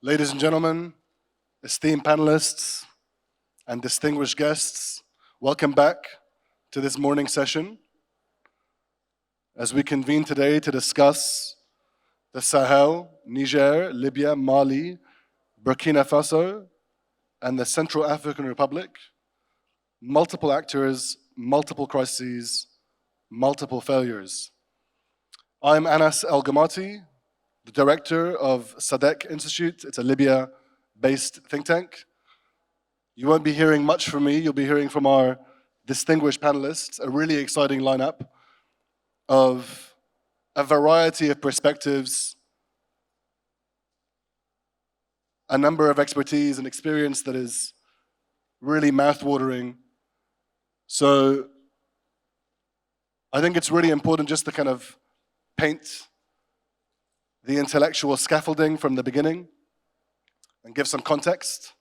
Ladies and gentlemen, esteemed panelists and distinguished guests, welcome back to this morning session as we convene today to discuss the Sahel, Niger, Libya, Mali, Burkina Faso, and the Central African Republic. Multiple actors, multiple crises, multiple failures. I'm Anas El Gamati, the director of SADC Institute. It's a Libya-based think tank. You won't be hearing much from me. You'll be hearing from our distinguished panelists, a really exciting lineup of a variety of perspectives, a number of expertise and experience that is really mouth-watering. So I think it's really important just to kind of paint the intellectual scaffolding from the beginning and give some context.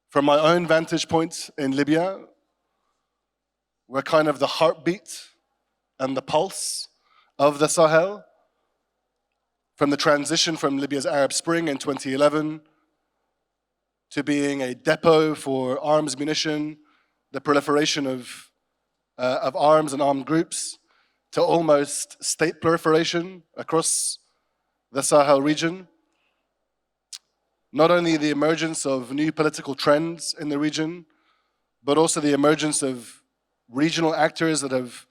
From my own vantage point in Libya, we're kind of the heartbeat and the pulse of the Sahel. From the transition from Libya's Arab Spring in 2011 to being a depot for arms munition, the proliferation of arms and armed groups, to almost state proliferation across the Sahel region. Not only the emergence of new political trends in the region, but also the emergence of regional actors that have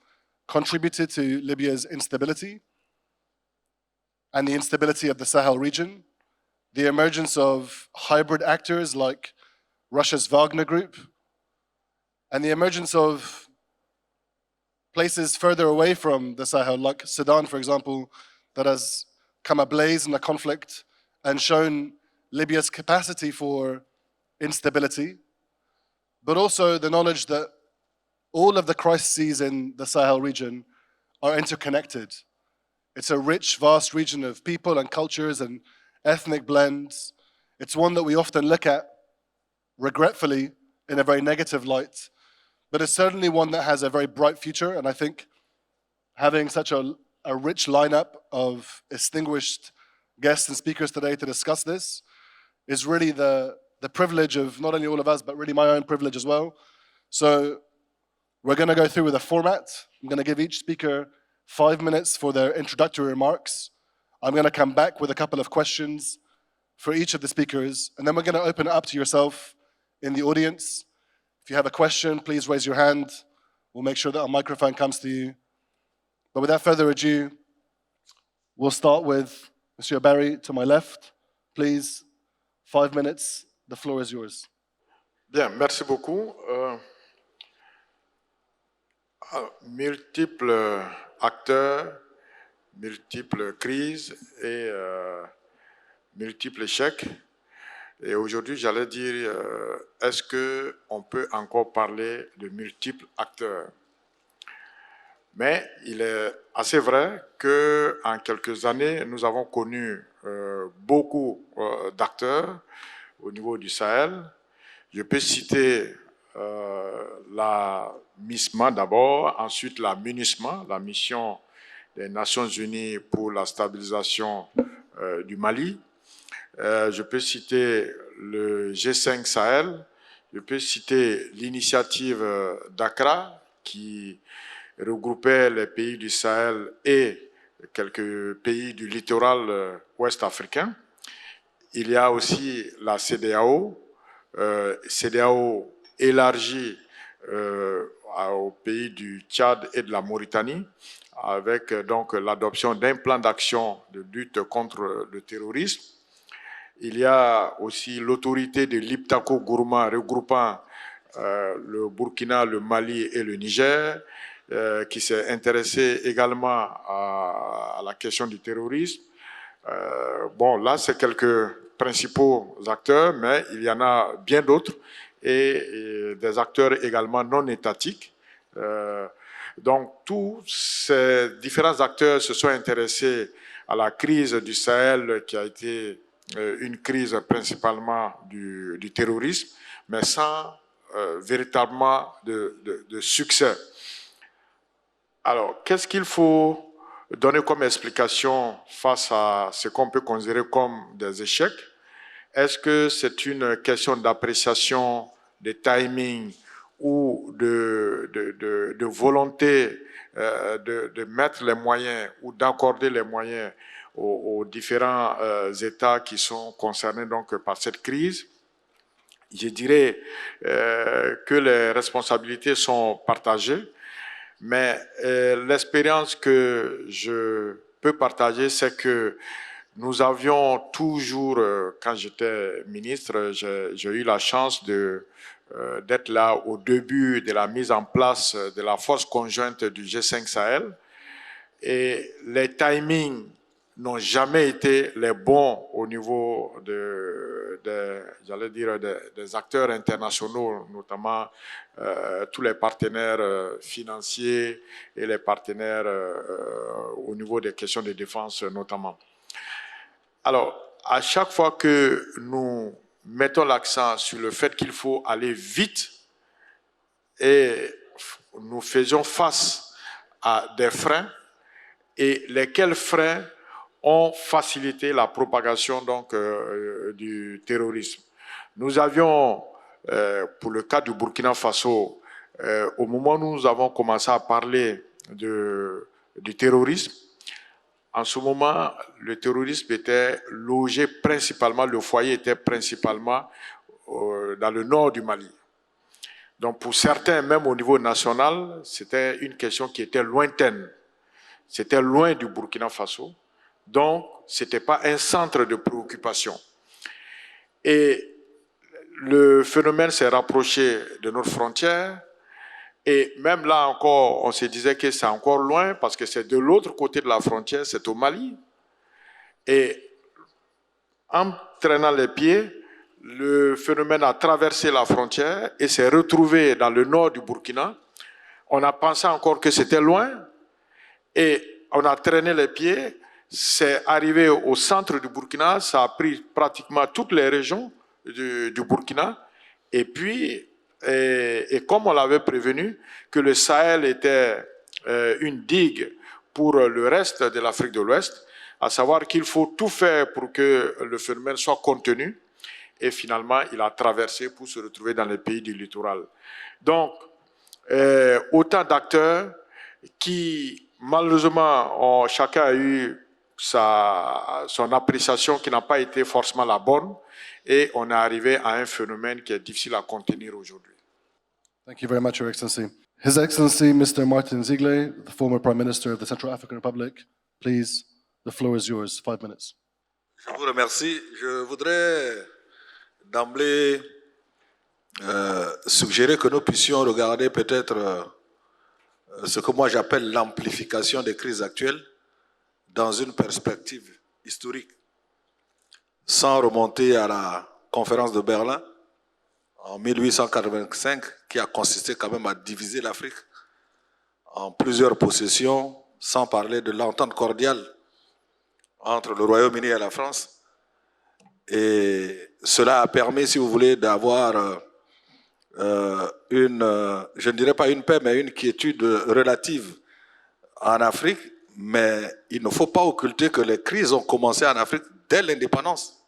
contributed to Libya's instability and the instability of the Sahel region. The emergence of hybrid actors like Russia's Wagner Group, and the emergence of places further away from the Sahel, like Sudan, for example, that has come ablaze in the conflict and shown Libya's capacity for instability, but also the knowledge that all of the crises in the Sahel region are interconnected. It's a rich, vast region of people and cultures and ethnic blends. It's one that we often look at, regretfully, in a very negative light, but it's certainly one that has a very bright future. And I think having such a rich lineup of distinguished guests and speakers today to discuss this is really the privilege of not only all of us, but really my own privilege as well. So we're going to go through with a format. I'm going to give each speaker 5 minutes for their introductory remarks. I'm going to come back with a couple of questions for each of the speakers, and then we're going to open it up to yourself in the audience. If you have a question, please raise your hand. We'll make sure that a microphone comes to you. But without further ado, we'll start with Monsieur Barry to my left. Please, 5 minutes. The floor is yours. Bien, merci beaucoup. Multiples acteurs, multiples crises et multiples échecs. Et aujourd'hui, j'allais dire, est-ce qu'on peut encore parler de multiples acteurs? Mais il est assez vrai qu'en quelques années, nous avons connu beaucoup d'acteurs au niveau du Sahel. Je peux citer la MISMA d'abord, ensuite la MINUSMA, la mission des Nations Unies pour la stabilisation du Mali. Je peux citer le G5 Sahel, je peux citer l'initiative d'Accra qui regroupait les pays du Sahel et quelques pays du littoral ouest africain. Il y a aussi la CEDEAO, CEDEAO élargie aux pays du Tchad et de la Mauritanie, avec donc l'adoption d'un plan d'action de lutte contre le terrorisme. Il y a aussi l'autorité de l'Iptako Gourma regroupant le Burkina, le Mali et le Niger, qui s'est intéressé également à la question du terrorisme. Bon, là, c'est quelques principaux acteurs, mais il y en a bien d'autres et des acteurs également non étatiques. Donc, tous ces différents acteurs se sont intéressés à la crise du Sahel qui a été une crise principalement du terrorisme, mais sans véritablement de succès. Alors, qu'est-ce qu'il faut donner comme explication face à ce qu'on peut considérer comme des échecs? Est-ce que c'est une question d'appréciation, de timing ou de volonté de mettre les moyens ou d'accorder les moyens aux différents États qui sont concernés donc par cette crise? Je dirais que les responsabilités sont partagées, mais l'expérience que je peux partager, c'est que nous avions toujours, quand j'étais ministre, j'ai eu la chance d'être là au début de la mise en place de la force conjointe du G5 Sahel. Et les timings n'ont jamais été les bons au niveau des acteurs internationaux, notamment tous les partenaires financiers et les partenaires au niveau des questions de défense notamment. Alors, à chaque fois que nous mettons l'accent sur le fait qu'il faut aller vite et nous faisions face à des freins, et lesquels freins ont facilité la propagation donc, du terrorisme. Nous avions, pour le cas du Burkina Faso, au moment où nous avons commencé à parler du terrorisme, en ce moment, le terrorisme était logé principalement, le foyer était principalement dans le nord du Mali. Donc pour certains, même au niveau national, c'était une question qui était lointaine. C'était loin du Burkina Faso, donc ce n'était pas un centre de préoccupation. Et le phénomène s'est rapproché de notre frontière, et même là encore, on se disait que c'est encore loin, parce que c'est de l'autre côté de la frontière, c'est au Mali. Et en traînant les pieds, le phénomène a traversé la frontière et s'est retrouvé dans le nord du Burkina. On a pensé encore que c'était loin, et on a traîné les pieds, c'est arrivé au centre du Burkina, ça a pris pratiquement toutes les régions du Burkina. Et puis, et comme on l'avait prévenu, que le Sahel était une digue pour le reste de l'Afrique de l'Ouest, à savoir qu'il faut tout faire pour que le phénomène soit contenu. Et finalement, il a traversé pour se retrouver dans les pays du littoral. Donc, autant d'acteurs qui, malheureusement, chacun a eu son appréciation qui n'a pas été forcément la bonne, et on est arrivé à un phénomène qui est difficile à contenir aujourd'hui. Thank you very much, Your Excellency. His Excellency, Mr. Martin Ziegler, the former Prime Minister of the Central African Republic, please, the floor is yours, 5 minutes. Je vous remercie. Je voudrais d'emblée suggérer que nous puissions regarder peut-être ce que moi j'appelle l'amplification des crises actuelles dans une perspective historique, sans remonter à la conférence de Berlin en 1885, qui a consisté quand même à diviser l'Afrique en plusieurs possessions, sans parler de l'entente cordiale entre le Royaume-Uni et la France. Et cela a permis, si vous voulez, d'avoir je ne dirais pas une paix, mais une quiétude relative en Afrique. Mais il ne faut pas occulter que les crises ont commencé en Afrique dès l'indépendance,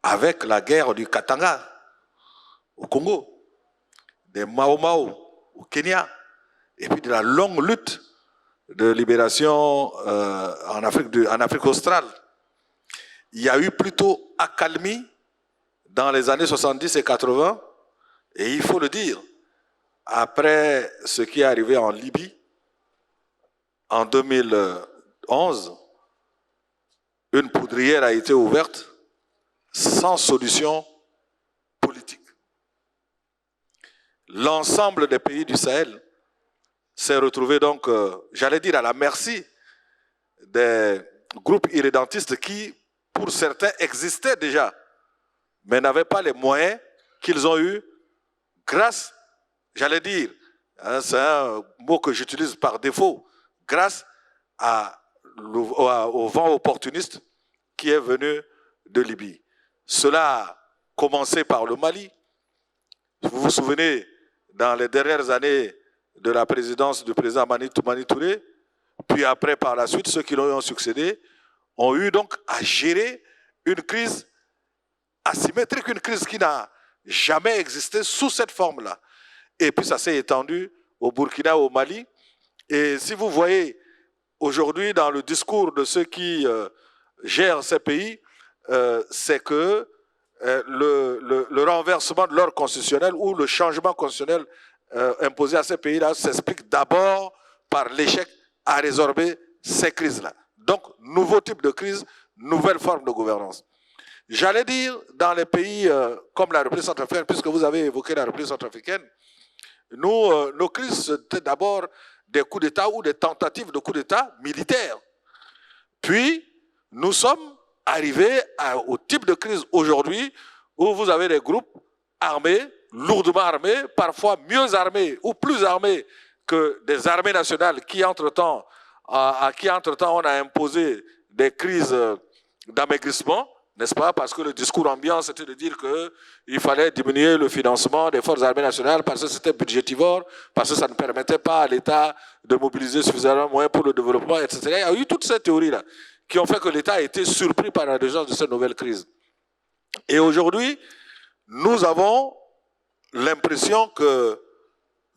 avec la guerre du Katanga au Congo, des Mau Mau au Kenya, et puis de la longue lutte de libération en Afrique australe. Il y a eu plutôt accalmie dans les années 70 et 80, et il faut le dire, après ce qui est arrivé en Libye, en 2011, une poudrière a été ouverte sans solution politique. L'ensemble des pays du Sahel s'est retrouvé donc, j'allais dire, à la merci des groupes irrédentistes qui, pour certains, existaient déjà, mais n'avaient pas les moyens qu'ils ont eus grâce, j'allais dire, hein, c'est un mot que j'utilise par défaut, grâce au vent opportuniste qui est venu de Libye. Cela a commencé par le Mali. Vous vous souvenez, dans les dernières années de la présidence du président Mani Touré, puis après, par la suite, ceux qui leur ont succédé, ont eu donc à gérer une crise asymétrique, une crise qui n'a jamais existé sous cette forme-là. Et puis ça s'est étendu au Burkina, au Mali. Et si vous voyez aujourd'hui dans le discours de ceux qui gèrent ces pays, c'est que le renversement de l'ordre constitutionnel ou le changement constitutionnel imposé à ces pays-là s'explique d'abord par l'échec à résorber ces crises-là. Donc, nouveau type de crise, nouvelle forme de gouvernance. J'allais dire, dans les pays comme la République centrafricaine, puisque vous avez évoqué la République centrafricaine, nos crises, c'était d'abord des coups d'État ou des tentatives de coups d'État militaires. Puis, nous sommes arrivés au type de crise aujourd'hui où vous avez des groupes armés, lourdement armés, parfois mieux armés ou plus armés que des armées nationales à qui entre-temps on a imposé des crises d'amaigrissement, n'est-ce pas? Parce que le discours ambiant, c'était de dire qu'il fallait diminuer le financement des forces armées nationales parce que c'était budgétivore, parce que ça ne permettait pas à l'État de mobiliser suffisamment de moyens pour le développement, etc. Il y a eu toutes ces théories-là qui ont fait que l'État a été surpris par la régence de cette nouvelle crise. Et aujourd'hui, nous avons l'impression que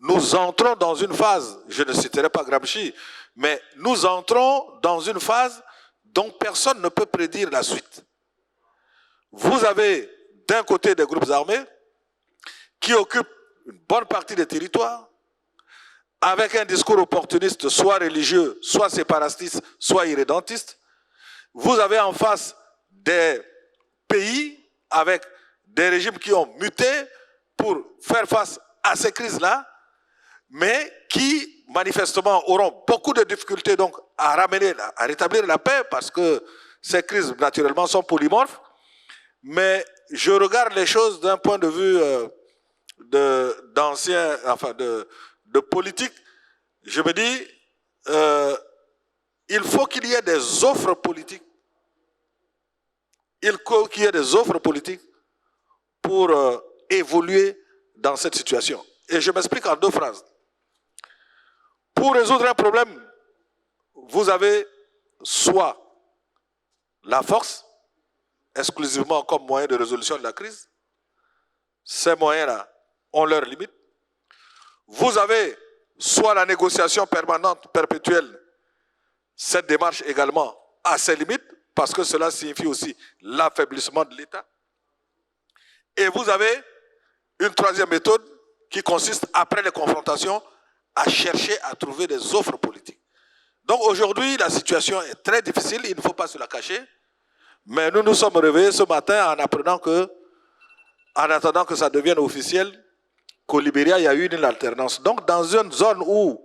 nous entrons dans une phase, je ne citerai pas Gramsci, mais nous entrons dans une phase dont personne ne peut prédire la suite. Vous avez d'un côté des groupes armés qui occupent une bonne partie des territoires, avec un discours opportuniste, soit religieux, soit séparatiste, soit irrédentiste. Vous avez en face des pays avec des régimes qui ont muté pour faire face à ces crises-là, mais qui manifestement auront beaucoup de difficultés donc à rétablir la paix parce que ces crises naturellement sont polymorphes. Mais je regarde les choses d'un point de vue de politique. Je me dis, il faut qu'il y ait des offres politiques. Il faut qu'il y ait des offres politiques pour évoluer dans cette situation. Et je m'explique en 2 phrases. Pour résoudre un problème, vous avez soit la force, exclusivement comme moyen de résolution de la crise. Ces moyens-là ont leurs limites. Vous avez soit la négociation permanente, perpétuelle. Cette démarche également a ses limites, parce que cela signifie aussi l'affaiblissement de l'État. Et vous avez une 3e méthode qui consiste, après les confrontations, à chercher à trouver des offres politiques. Donc aujourd'hui, la situation est très difficile, il ne faut pas se la cacher. Mais nous nous sommes réveillés ce matin en apprenant en attendant que ça devienne officiel, qu'au Libéria, il y a eu une alternance. Donc, dans une zone où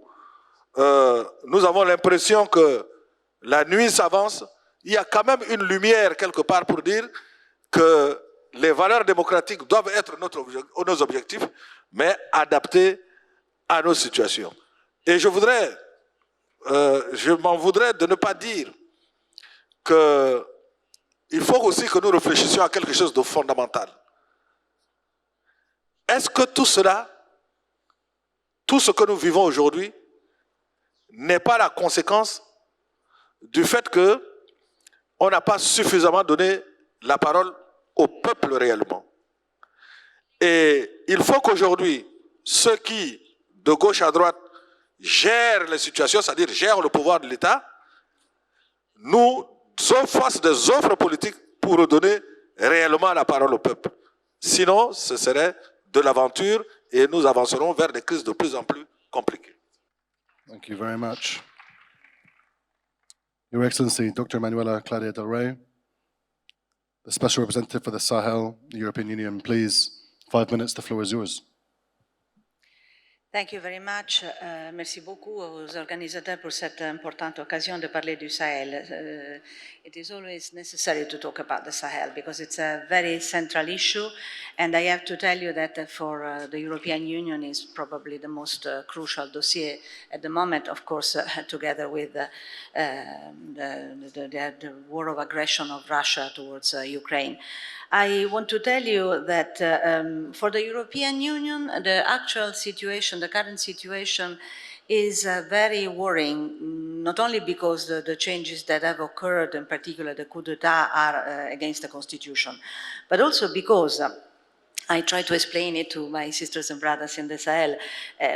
nous avons l'impression que la nuit s'avance, il y a quand même une lumière quelque part pour dire que les valeurs démocratiques doivent être nos objectifs, mais adaptés à nos situations. Et je m'en voudrais de ne pas dire que il faut aussi que nous réfléchissions à quelque chose de fondamental. Est-ce que tout cela, tout ce que nous vivons aujourd'hui, n'est pas la conséquence du fait qu'on n'a pas suffisamment donné la parole au peuple réellement? Et il faut qu'aujourd'hui, ceux qui, de gauche à droite, gèrent les situations, c'est-à-dire gèrent le pouvoir de l'État, nous fassent des offres politiques pour redonner réellement la parole au peuple. Sinon, ce serait de l'aventure et nous avancerons vers des crises de plus en plus compliquées. Thank you very much. Your Excellency, Dr. Manuela Claudia Del Rey, the Special Representative for the Sahel, the European Union, please, 5 minutes, the floor is yours. Thank you very much. Merci beaucoup aux organisateurs pour cette importante occasion de parler du Sahel. It is always necessary to talk about the Sahel because it's a very central issue, and I have to tell you that for the European Union is probably the most crucial dossier at the moment, of course, together with the war of aggression of Russia towards Ukraine. I want to tell you that for the European Union, the actual situation, the current situation is very worrying, not only because the changes that have occurred, in particular the coup d'etat, are against the constitution, but also because I try to explain it to my sisters and brothers in the Sahel.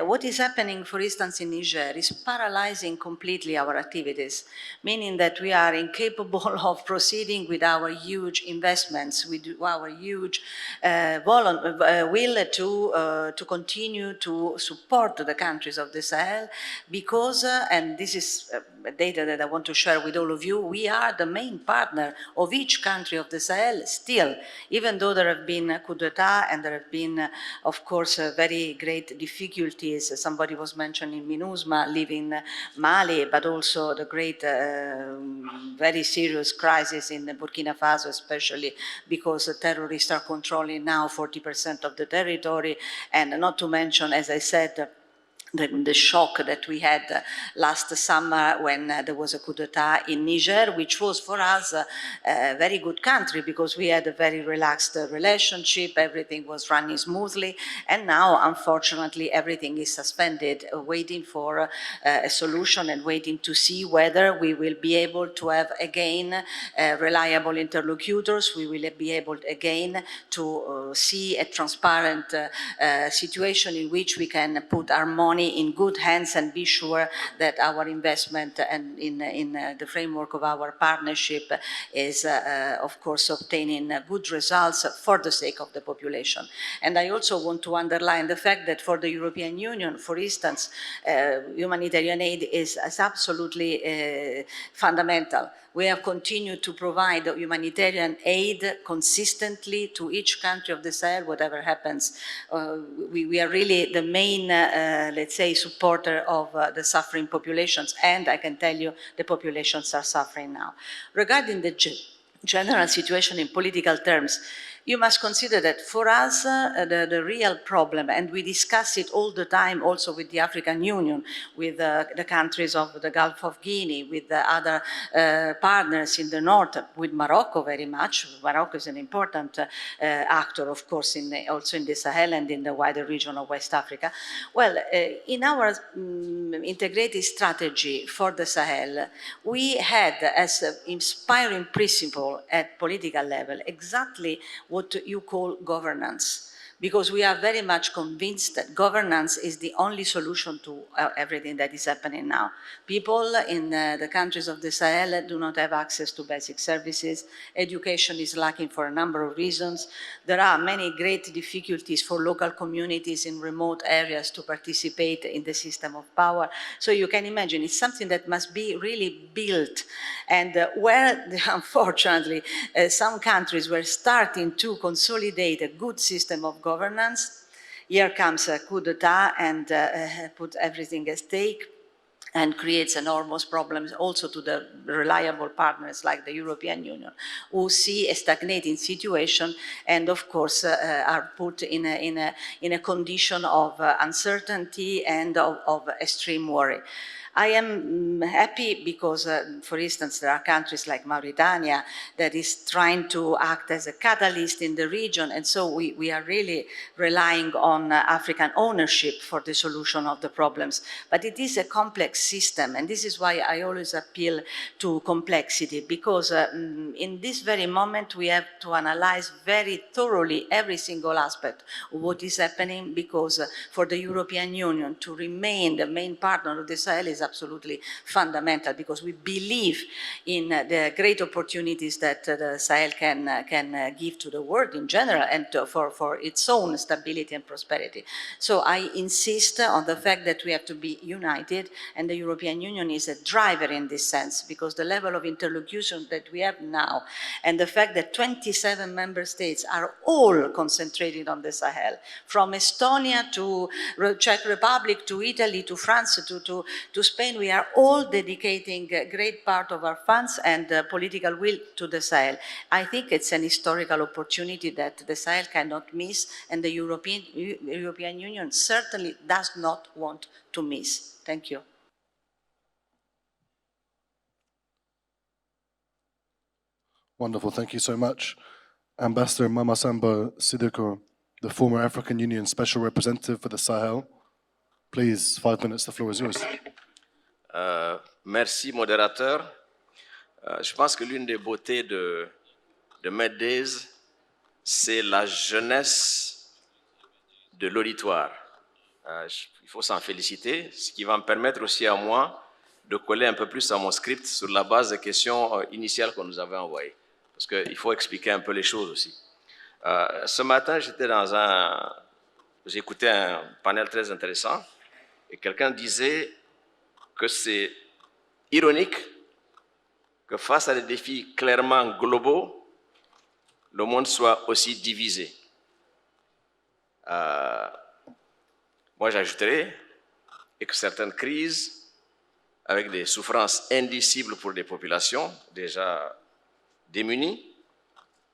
What is happening, for instance, in Niger is paralyzing completely our activities, meaning that we are incapable of proceeding with our huge investments, with our huge will to continue to support the countries of the Sahel, because, and this is data that I want to share with all of you, we are the main partner of each country of the Sahel still, even though there have been coup d'etat and there have been, of course, very great difficulties. Somebody was mentioning MINUSMA leaving Mali, but also the great, very serious crisis in Burkina Faso, especially because the terrorists are controlling now 40% of the territory, and not to mention, as I said, the shock that we had last summer when there was a coup d'etat in Niger, which was for us a very good country because we had a very relaxed relationship, everything was running smoothly, and now, unfortunately, everything is suspended, waiting for a solution and waiting to see whether we will be able to have again reliable interlocutors, we will be able again to see a transparent situation in which we can put our money in good hands and be sure that our investment and in the framework of our partnership is, of course, obtaining good results for the sake of the population. And I also want to underline the fact that for the European Union, for instance, humanitarian aid is absolutely fundamental. We have continued to provide humanitarian aid consistently to each country of the Sahel, whatever happens. We are really the main, let's say, supporter of the suffering populations, and I can tell you the populations are suffering now. Regarding the general situation in political terms, you must consider that for us, the real problem, and we discuss it all the time also with the African Union, with the countries of the Gulf of Guinea, with the other partners in the north, with Morocco very much. Morocco is an important actor, of course, also in the Sahel and in the wider region of West Africa. Well, in our integrated strategy for the Sahel, we had as an inspiring principle at political level exactly what you call governance, because we are very much convinced that governance is the only solution to everything that is happening now. People in the countries of the Sahel do not have access to basic services. Education is lacking for a number of reasons. There are many great difficulties for local communities in remote areas to participate in the system of power. So you can imagine it's something that must be really built. And where, unfortunately, some countries were starting to consolidate a good system of governance, here comes a coup d'etat and put everything at stake and creates enormous problems also to the reliable partners like the European Union, who see a stagnating situation and, of course, are put in a condition of uncertainty and of extreme worry. I am happy because, for instance, there are countries like Mauritania that is trying to act as a catalyst in the region, and so we are really relying on African ownership for the solution of the problems. But it is a complex system, and this is why I always appeal to complexity, because in this very moment we have to analyze very thoroughly every single aspect of what is happening, because for the European Union to remain the main partner of the Sahel is absolutely fundamental, because we believe in the great opportunities that the Sahel can give to the world in general and for its own stability and prosperity. So I insist on the fact that we have to be united, and the European Union is a driver in this sense, because the level of interlocution that we have now and the fact that 27 member states are all concentrated on the Sahel, from Estonia to Czech Republic to Italy to France to Spain, we are all dedicating a great part of our funds and political will to the Sahel. I think it's an historical opportunity that the Sahel cannot miss, and the European Union certainly does not want to miss. Thank you. Wonderful, thank you so much. Ambassador Mamasamba Sidiko, the former African Union Special Representative for the Sahel. Please, 5 minutes, the floor is yours. Merci, modérateur. Je pense que l'une des beautés de Meddays, c'est la jeunesse de l'auditoire. Il faut s'en féliciter, ce qui va me permettre aussi à moi de coller un peu plus à mon script sur la base des questions initiales qu'on nous avait envoyées. Parce qu'il faut expliquer un peu les choses aussi. Ce matin, j'écoutais un panel très intéressant et quelqu'un disait que c'est ironique que face à des défis clairement globaux, le monde soit aussi divisé. Moi, j'ajouterais que certaines crises, avec des souffrances indicibles pour des populations déjà démunies,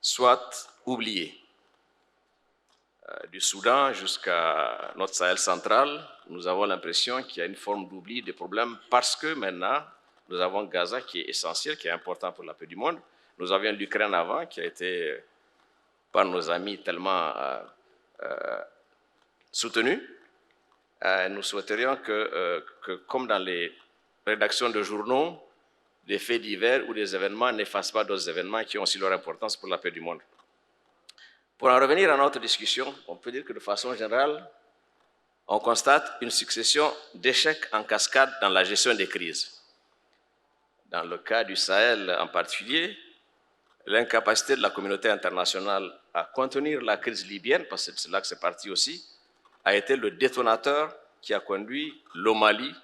soient oubliées. Du Soudan jusqu'à notre Sahel central, nous avons l'impression qu'il y a une forme d'oubli des problèmes parce que maintenant, nous avons Gaza qui est essentiel, qui est important pour la paix du monde. Nous avions l'Ukraine avant, qui a été par nos amis tellement soutenue. Nous souhaiterions que, comme dans les rédactions de journaux, des faits divers ou des événements n'effacent pas d'autres événements qui ont aussi leur importance pour la paix du monde. Pour en revenir à notre discussion, on peut dire que de façon générale, on constate une succession d'échecs en cascade dans la gestion des crises. Dans le cas du Sahel en particulier, l'incapacité de la communauté internationale à contenir la crise libyenne, parce que c'est là que c'est parti aussi, a été le détonateur qui a conduit le Mali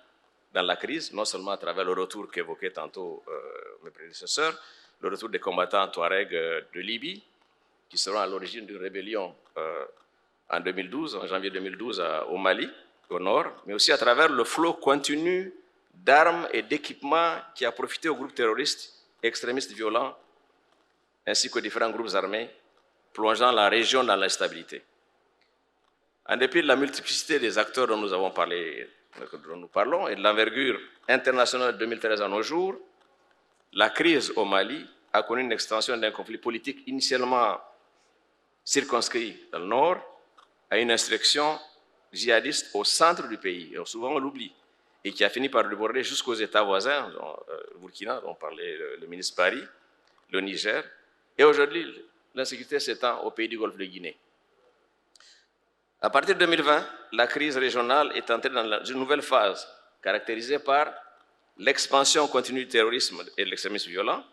dans la crise, non seulement à travers le retour qu'évoquaient tantôt mes prédécesseurs, le retour des combattants touaregs de Libye, qui seront à l'origine d'une rébellion en 2012, en janvier 2012 au Mali, au nord, mais aussi à travers le flot continu d'armes et d'équipements qui a profité aux groupes terroristes, extrémistes violents, ainsi qu'aux différents groupes armés, plongeant la région dans l'instabilité. En dépit de la multiplicité des acteurs dont nous avons parlé, dont nous parlons, et de l'envergure internationale de 2013 à nos jours, la crise au Mali a connu une extension d'un conflit politique initialement circonscrit dans le nord à une insurrection djihadiste au centre du pays, et souvent on l'oublie, et qui a fini par déborder jusqu'aux États voisins, le Burkina, dont parlait le ministre Barry, le Niger, et aujourd'hui l'insécurité s'étend au pays du Golfe de Guinée. À partir de 2020, la crise régionale est entrée dans une nouvelle phase, caractérisée par l'expansion continue du terrorisme et de l'extrémisme violent,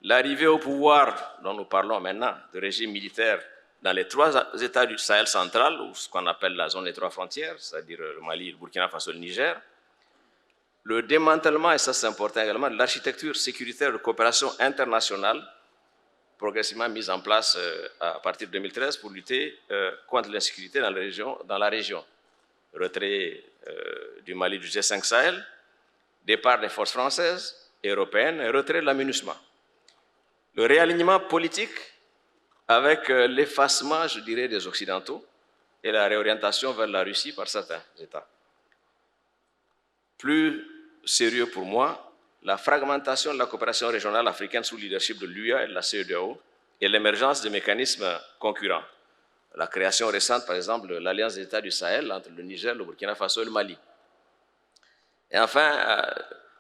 l'arrivée au pouvoir, dont nous parlons maintenant, de régimes militaires dans les 3 États du Sahel central, ou ce qu'on appelle la zone des 3 frontières, c'est-à-dire le Mali, le Burkina Faso et le Niger, le démantèlement, et ça c'est important également, de l'architecture sécuritaire de coopération internationale, progressivement mise en place à partir de 2013 pour lutter contre l'insécurité dans la région. Retrait du Mali du G5 Sahel, départ des forces françaises et européennes et retrait de la MINUSMA. Le réalignement politique avec l'effacement, je dirais, des Occidentaux et la réorientation vers la Russie par certains États. Plus sérieux pour moi, la fragmentation de la coopération régionale africaine sous le leadership de l'UA et de la CEDEAO et l'émergence de mécanismes concurrents. La création récente, par exemple, de l'Alliance des États du Sahel entre le Niger, le Burkina Faso et le Mali. Et enfin,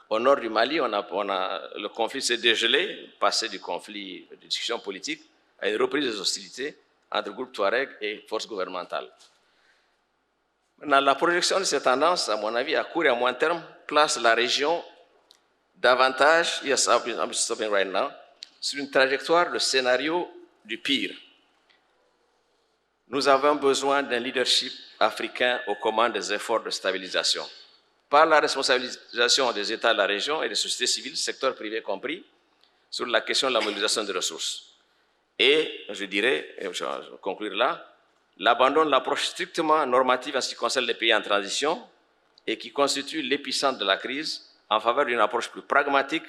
au nord du Mali, le conflit s'est dégelé, passé du conflit de discussion politique à une reprise des hostilités entre groupes Touareg et forces gouvernementales. Maintenant, la projection de ces tendances, à mon avis, à court et à moyen terme, place la région davantage, yes, I'm stopping right now, sur une trajectoire de scénario du pire. Nous avons besoin d'un leadership africain aux commandes des efforts de stabilisation, par la responsabilisation des États de la région et des sociétés civiles, secteur privé compris, sur la question de la mobilisation des ressources. Et, je dirais, et je vais conclure là, l'abandon de l'approche strictement normative en ce qui concerne les pays en transition et qui constitue l'épicentre de la crise en faveur d'une approche plus pragmatique,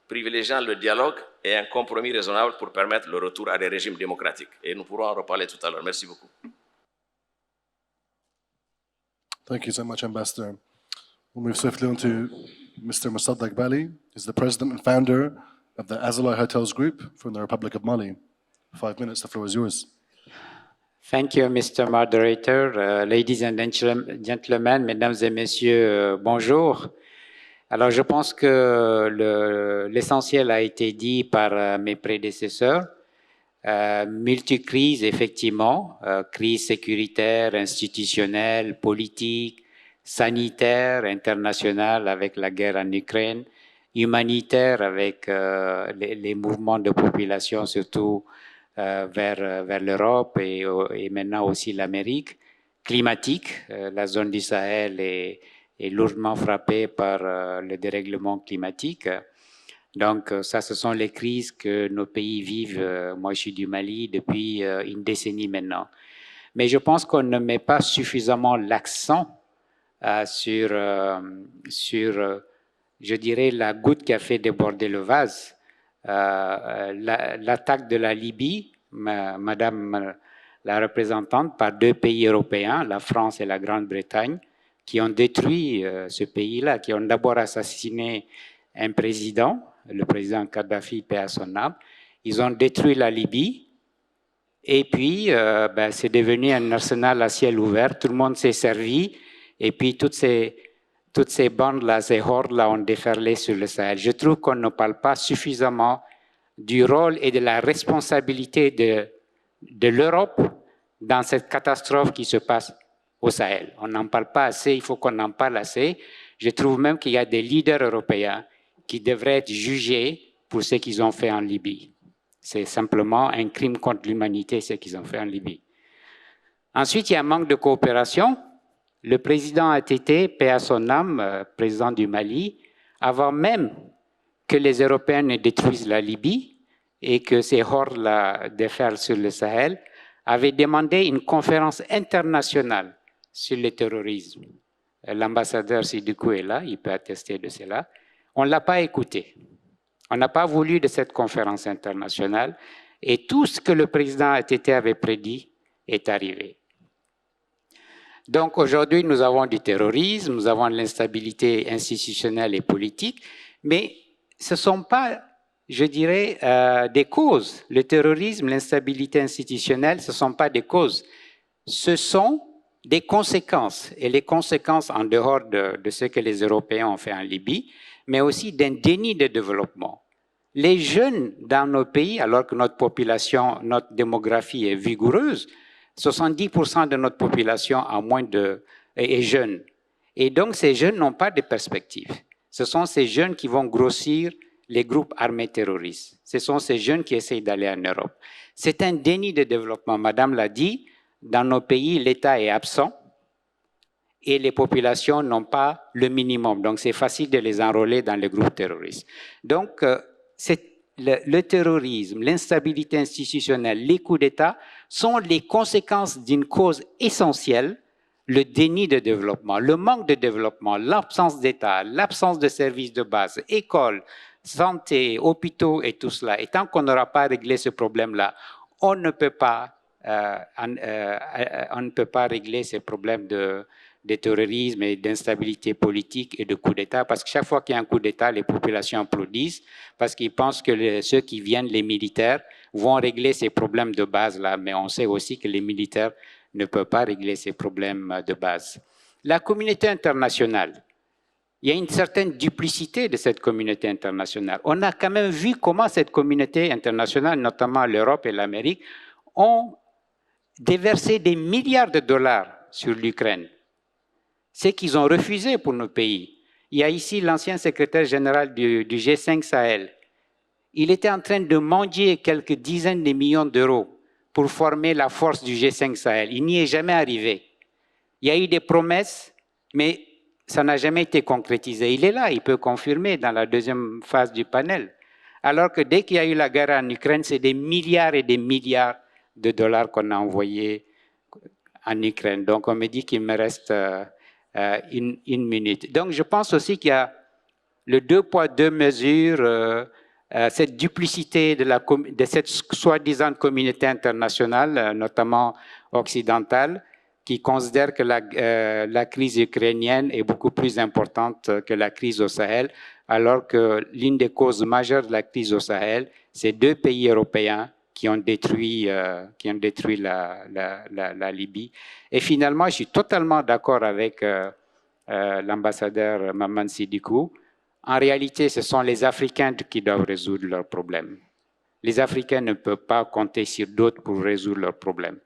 privilégiant le dialogue et un compromis raisonnable pour permettre le retour à des régimes démocratiques. Et nous pourrons en reparler tout à l'heure. Merci beaucoup. Thank you so much, Ambassador. We'll move swiftly on to Mr. Mossadegh Bali. He's the president and founder of the Azalai Hotels Group from the Republic of Mali. 5 minutes, the floor is yours. Thank you, Mr. Moderator. Ladies and gentlemen, mesdames et messieurs, bonjour. Alors, je pense que l'essentiel a été dit par mes prédécesseurs. Multicrise, effectivement, crise sécuritaire, institutionnelle, politique, sanitaire, internationale avec la guerre en Ukraine, humanitaire avec les mouvements de population, surtout vers l'Europe et maintenant aussi l'Amérique, climatique, la zone du Sahel est lourdement frappée par le dérèglement climatique. Donc ça, ce sont les crises que nos pays vivent. Moi, je suis du Mali depuis une décennie maintenant. Mais je pense qu'on ne met pas suffisamment l'accent sur, je dirais, la goutte qui a fait déborder le vase. L'attaque de la Libye, Madame la représentante, par 2 pays européens, la France et la Grande-Bretagne, qui ont détruit ce pays-là, qui ont d'abord assassiné un président, le président Kadhafi, paix à son âme. Ils ont détruit la Libye et puis c'est devenu un arsenal à ciel ouvert. Tout le monde s'est servi et puis toutes ces bandes-là, ces hordes-là ont déferlé sur le Sahel. Je trouve qu'on ne parle pas suffisamment du rôle et de la responsabilité de l'Europe dans cette catastrophe qui se passe au Sahel. On n'en parle pas assez, il faut qu'on en parle assez. Je trouve même qu'il y a des leaders européens qui devraient être jugés pour ce qu'ils ont fait en Libye. C'est simplement un crime contre l'humanité, ce qu'ils ont fait en Libye. Ensuite, il y a un manque de coopération. Le président a été, paix à son âme, président du Mali, avant même que les Européens ne détruisent la Libye et que ces hordes-là déferlent sur le Sahel, avait demandé une conférence internationale sur le terrorisme. L'ambassadeur Siddikou est là, il peut attester de cela. On ne l'a pas écouté. On n'a pas voulu de cette conférence internationale et tout ce que le président ATT avait prédit est arrivé. Donc aujourd'hui, nous avons du terrorisme, nous avons de l'instabilité institutionnelle et politique, mais ce ne sont pas, je dirais, des causes. Le terrorisme, l'instabilité institutionnelle, ce ne sont pas des causes. Ce sont des conséquences, et les conséquences en dehors de ce que les Européens ont fait en Libye, mais aussi d'un déni de développement. Les jeunes dans nos pays, alors que notre population, notre démographie est vigoureuse, 70% de notre population est jeune. Et donc ces jeunes n'ont pas de perspective. Ce sont ces jeunes qui vont grossir les groupes armés terroristes. Ce sont ces jeunes qui essayent d'aller en Europe. C'est un déni de développement. Madame l'a dit, dans nos pays, l'État est absent et les populations n'ont pas le minimum. Donc, c'est facile de les enrôler dans les groupes terroristes. Donc, le terrorisme, l'instabilité institutionnelle, les coups d'État sont les conséquences d'une cause essentielle, le déni de développement, le manque de développement, l'absence d'État, l'absence de services de base, écoles, santé, hôpitaux et tout cela. Et tant qu'on n'aura pas réglé ce problème-là, on ne peut pas régler ces problèmes de terrorisme et d'instabilité politique et de coup d'État, parce que chaque fois qu'il y a un coup d'État, les populations applaudissent, parce qu'ils pensent que ceux qui viennent, les militaires, vont régler ces problèmes de base-là, mais on sait aussi que les militaires ne peuvent pas régler ces problèmes de base. La communauté internationale, il y a une certaine duplicité de cette communauté internationale. On a quand même vu comment cette communauté internationale, notamment l'Europe et l'Amérique, ont déversé des milliards de dollars sur l'Ukraine. C'est qu'ils ont refusé pour nos pays. Il y a ici l'ancien secrétaire général du G5 Sahel. Il était en train de mendier quelques dizaines de millions d'euros pour former la force du G5 Sahel. Il n'y est jamais arrivé. Il y a eu des promesses, mais ça n'a jamais été concrétisé. Il est là, il peut confirmer dans la deuxième phase du panel. Alors que dès qu'il y a eu la guerre en Ukraine, c'est des milliards et des milliards de dollars qu'on a envoyés en Ukraine. Donc on me dit qu'il me reste une minute. Donc je pense aussi qu'il y a le 2 poids 2 mesures, cette duplicité de cette soi-disant communauté internationale, notamment occidentale, qui considère que la crise ukrainienne est beaucoup plus importante que la crise au Sahel, alors que l'une des causes majeures de la crise au Sahel, c'est 2 pays européens qui ont détruit la Libye. Et finalement, je suis totalement d'accord avec l'ambassadeur Maman Sidikou. En réalité, ce sont les Africains qui doivent résoudre leurs problèmes. Les Africains ne peuvent pas compter sur d'autres pour résoudre leurs problèmes.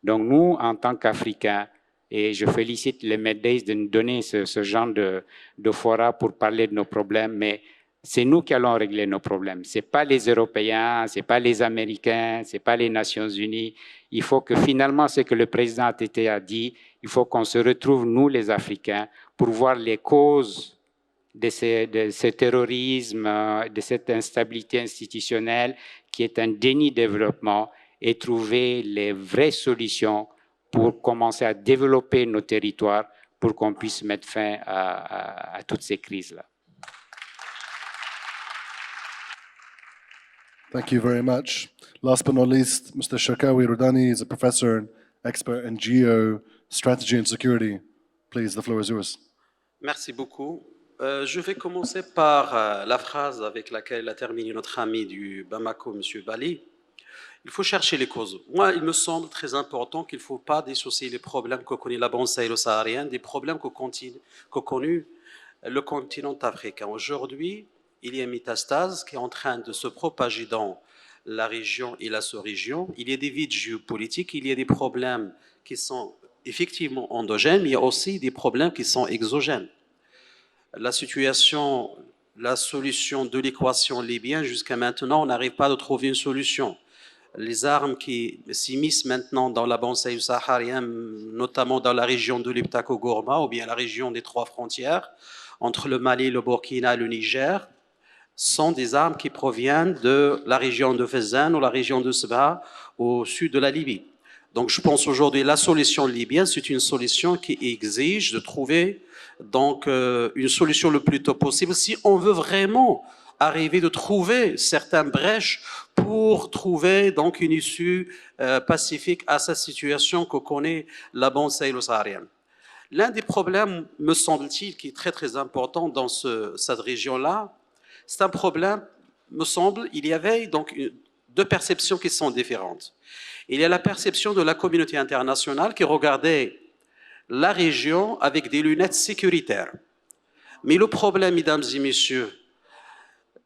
Donc nous, en tant qu'Africains, et je félicite les Meddays de nous donner ce genre de fora pour parler de nos problèmes, mais c'est nous qui allons régler nos problèmes. Ce n'est pas les Européens, ce n'est pas les Américains, ce n'est pas les Nations Unies. Il faut que finalement, ce que le président ATT a dit, il faut qu'on se retrouve, nous les Africains, pour voir les causes de ce terrorisme, de cette instabilité institutionnelle qui est un déni de développement et trouver les vraies solutions pour commencer à développer nos territoires pour qu'on puisse mettre fin à toutes ces crises-là. Thank you very much. Last but not least, Mr. Sharkawi Rodani is a professor and expert in geostrategy and security. Please, the floor is yours. Merci beaucoup. Je vais commencer par la phrase avec laquelle a terminé notre ami du Bamako, M. Bali. Il faut chercher les causes. Moi, il me semble très important qu'il ne faut pas dissocier les problèmes que connaît la bande sahélo-saharienne des problèmes que connu le continent africain. Aujourd'hui, il y a une métastase qui est en train de se propager dans la région et la sous-région. Il y a des vides géopolitiques, il y a des problèmes qui sont effectivement endogènes, mais il y a aussi des problèmes qui sont exogènes. La situation, la solution de l'équation libyenne, jusqu'à maintenant, on n'arrive pas à trouver une solution. Les armes qui s'immiscent maintenant dans la bande sahélo-saharienne, notamment dans la région de l'Iptako-Gourma, ou bien la région des trois frontières, entre le Mali, le Burkina et le Niger, sont des armes qui proviennent de la région de Fezzan ou la région de Sba au sud de la Libye. Donc je pense aujourd'hui la solution libyenne, c'est une solution qui exige de trouver donc une solution le plus tôt possible si on veut vraiment arriver de trouver certaines brèches pour trouver donc une issue pacifique à cette situation que connaît la bande sahélo-saharienne. L'un des problèmes, me semble-t-il, qui est très très important dans cette région-là, c'est un problème, me semble, il y avait donc deux perceptions qui sont différentes. Il y a la perception de la communauté internationale qui regardait la région avec des lunettes sécuritaires. Mais le problème, mesdames et messieurs,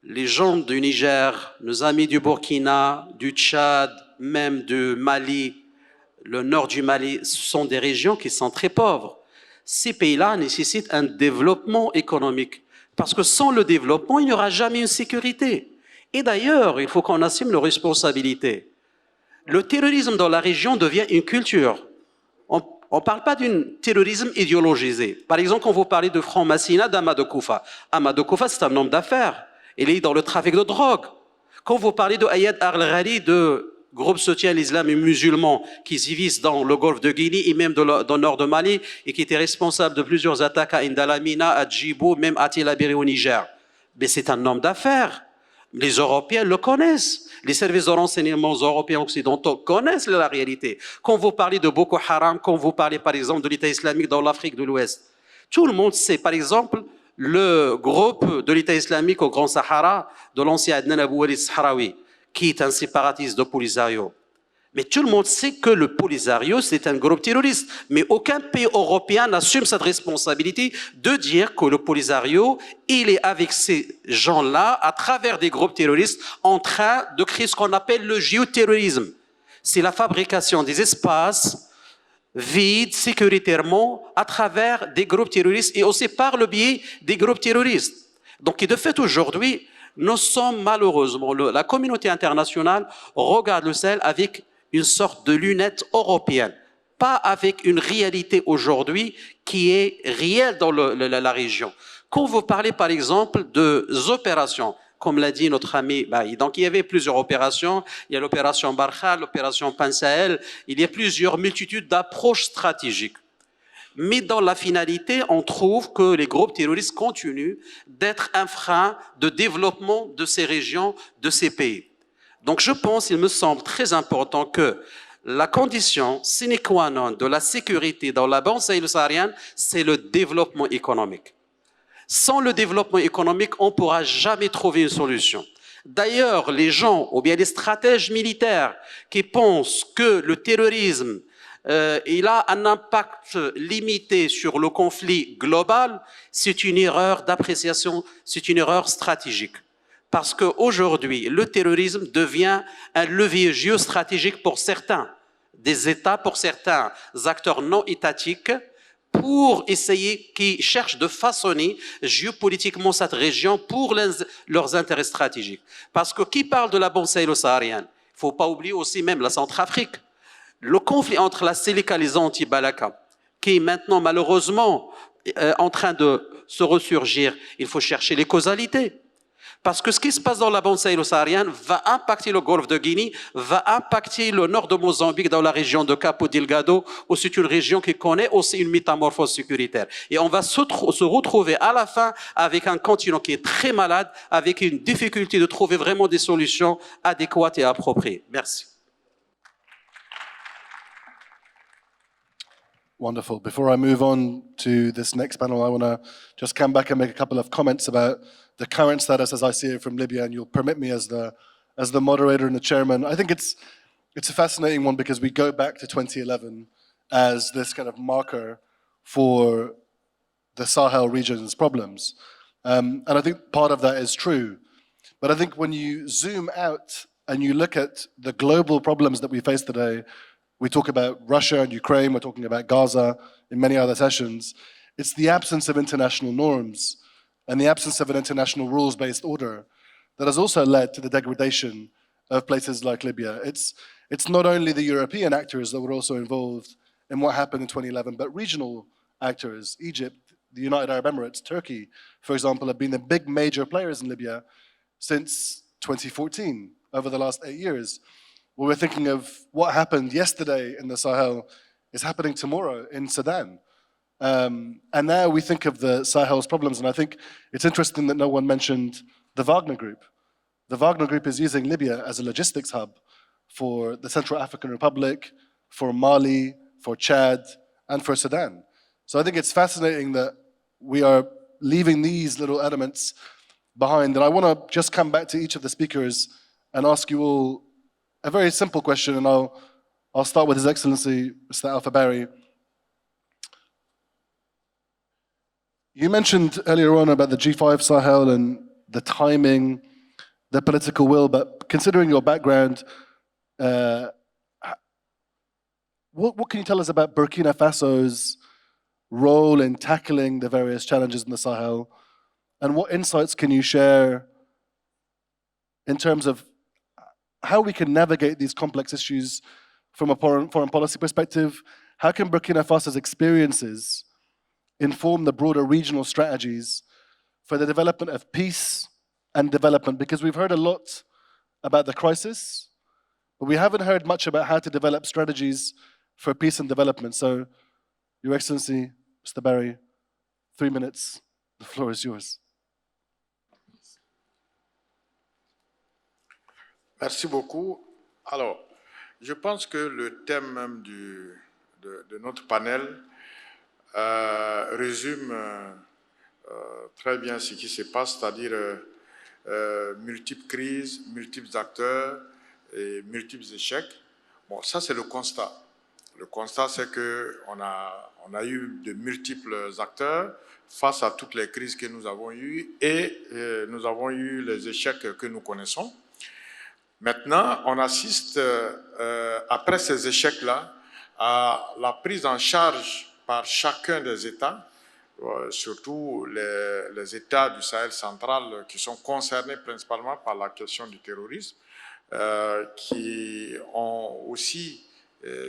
les gens du Niger, nos amis du Burkina, du Tchad, même du Mali, le nord du Mali, ce sont des régions qui sont très pauvres. Ces pays-là nécessitent un développement économique. Parce que sans le développement, il n'y aura jamais une sécurité. Et d'ailleurs, il faut qu'on assume nos responsabilités. Le terrorisme dans la région devient une culture. On ne parle pas d'un terrorisme idéologisé. Par exemple, quand vous parlez de franc-maçonnat d'Amadou Koufa. Amadou Koufa, c'est un homme d'affaires. Il est dans le trafic de drogue. Quand vous parlez de Ayad Al-Ghali, de groupe soutien à l'islam et musulman qui sévissent dans le golfe de Guinée et même dans le nord de Mali et qui était responsable de plusieurs attaques à N'Djamena, à Djibo, même à Tillabéri au Niger. Mais c'est un homme d'affaires. Les Européens le connaissent. Les services de renseignement européens occidentaux connaissent la réalité. Quand vous parlez de Boko Haram, quand vous parlez par exemple de l'État islamique dans l'Afrique de l'Ouest, tout le monde sait par exemple le groupe de l'État islamique au Grand Sahara de l'ancien Adnan Abou Walid Sahraoui, qui est un séparatiste de Polisario. Mais tout le monde sait que le Polisario, c'est un groupe terroriste. Mais aucun pays européen n'assume cette responsabilité de dire que le Polisario, il est avec ces gens-là, à travers des groupes terroristes, en train de créer ce qu'on appelle le géoterrorisme. C'est la fabrication des espaces vides, sécuritairement, à travers des groupes terroristes et aussi par le biais des groupes terroristes. Donc, de fait, aujourd'hui, nous sommes malheureusement, la communauté internationale regarde le Sahel avec une sorte de lunette européenne, pas avec une réalité aujourd'hui qui est réelle dans la région. Quand vous parlez par exemple des opérations, comme l'a dit notre ami Baï, donc il y avait plusieurs opérations, il y a l'opération Barkhane, l'opération Pan-Sahel, il y a plusieurs multitudes d'approches stratégiques. Mais dans la finalité, on trouve que les groupes terroristes continuent d'être un frein de développement de ces régions, de ces pays. Donc je pense, il me semble très important que la condition sine qua non de la sécurité dans la bande sahélo-saharienne, c'est le développement économique. Sans le développement économique, on ne pourra jamais trouver une solution. D'ailleurs, les gens, ou bien les stratèges militaires qui pensent que le terrorisme, il a un impact limité sur le conflit global, c'est une erreur d'appréciation, c'est une erreur stratégique. Parce qu'aujourd'hui, le terrorisme devient un levier géostratégique pour certains des États, pour certains acteurs non étatiques, pour essayer, qui cherchent de façonner géopolitiquement cette région pour leurs intérêts stratégiques. Parce que qui parle de la bande sahélo-saharienne? Il ne faut pas oublier aussi même la Centrafrique. Le conflit entre la Séléka et les Antilles-Balaka, qui est maintenant malheureusement en train de se ressurgir, il faut chercher les causalités. Parce que ce qui se passe dans la bande sahélo-saharienne va impacter le golfe de Guinée, va impacter le nord de Mozambique dans la région de Cabo Delgado, où c'est une région qui connaît aussi une métamorphose sécuritaire. Et on va se retrouver à la fin avec un continent qui est très malade, avec une difficulté de trouver vraiment des solutions adéquates et appropriées. Merci. Wonderful. Before I move on to this next panel, I want to just come back and make a couple of comments about the current status as I see it from Libya, and you'll permit me as the moderator and the chairman. I think it's a fascinating one because we go back to 2011 as this kind of marker for the Sahel region's problems. And I think part of that is true. But I think when you zoom out and you look at the global problems that we face today, we talk about Russia and Ukraine, we're talking about Gaza in many other sessions. It's the absence of international norms and the absence of an international rules-based order that has also led to the degradation of places like Libya. It's not only the European actors that were also involved in what happened in 2011, but regional actors, Egypt, the United Arab Emirates, Turkey, for example, have been the big major players in Libya since 2014, over the last 8 years. Well, we're thinking of what happened yesterday in the Sahel is happening tomorrow in Sudan. And now we think of the Sahel's problems, and I think it's interesting that no one mentioned the Wagner Group. The Wagner Group is using Libya as a logistics hub for the Central African Republic, for Mali, for Chad, and for Sudan. So I think it's fascinating that we are leaving these little elements behind. And I want to just come back to each of the speakers and ask you all a very simple question, and I'll start with His Excellency, Mr. Alpha Barry. You mentioned earlier on about the G5 Sahel and the timing, the political will, but considering your background, what can you tell us about Burkina Faso's role in tackling the various challenges in the Sahel? And what insights can you share in terms of how we can navigate these complex issues from a foreign policy perspective? How can Burkina Faso's experiences inform the broader regional strategies for the development of peace and development? Because we've heard a lot about the crisis, but we haven't heard much about how to develop strategies for peace and development. So, Your Excellency, Mr. Barry, 3 minutes, the floor is yours. Merci beaucoup. Alors, je pense que le thème même de notre panel résume très bien ce qui se passe, c'est-à-dire multiples crises, multiples acteurs et multiples échecs. Bon, ça c'est le constat. Le constat, c'est qu'on a eu de multiples acteurs face à toutes les crises que nous avons eues et nous avons eu les échecs que nous connaissons. Maintenant, on assiste, après ces échecs-là, à la prise en charge par chacun des États, surtout les États du Sahel central qui sont concernés principalement par la question du terrorisme, qui ont aussi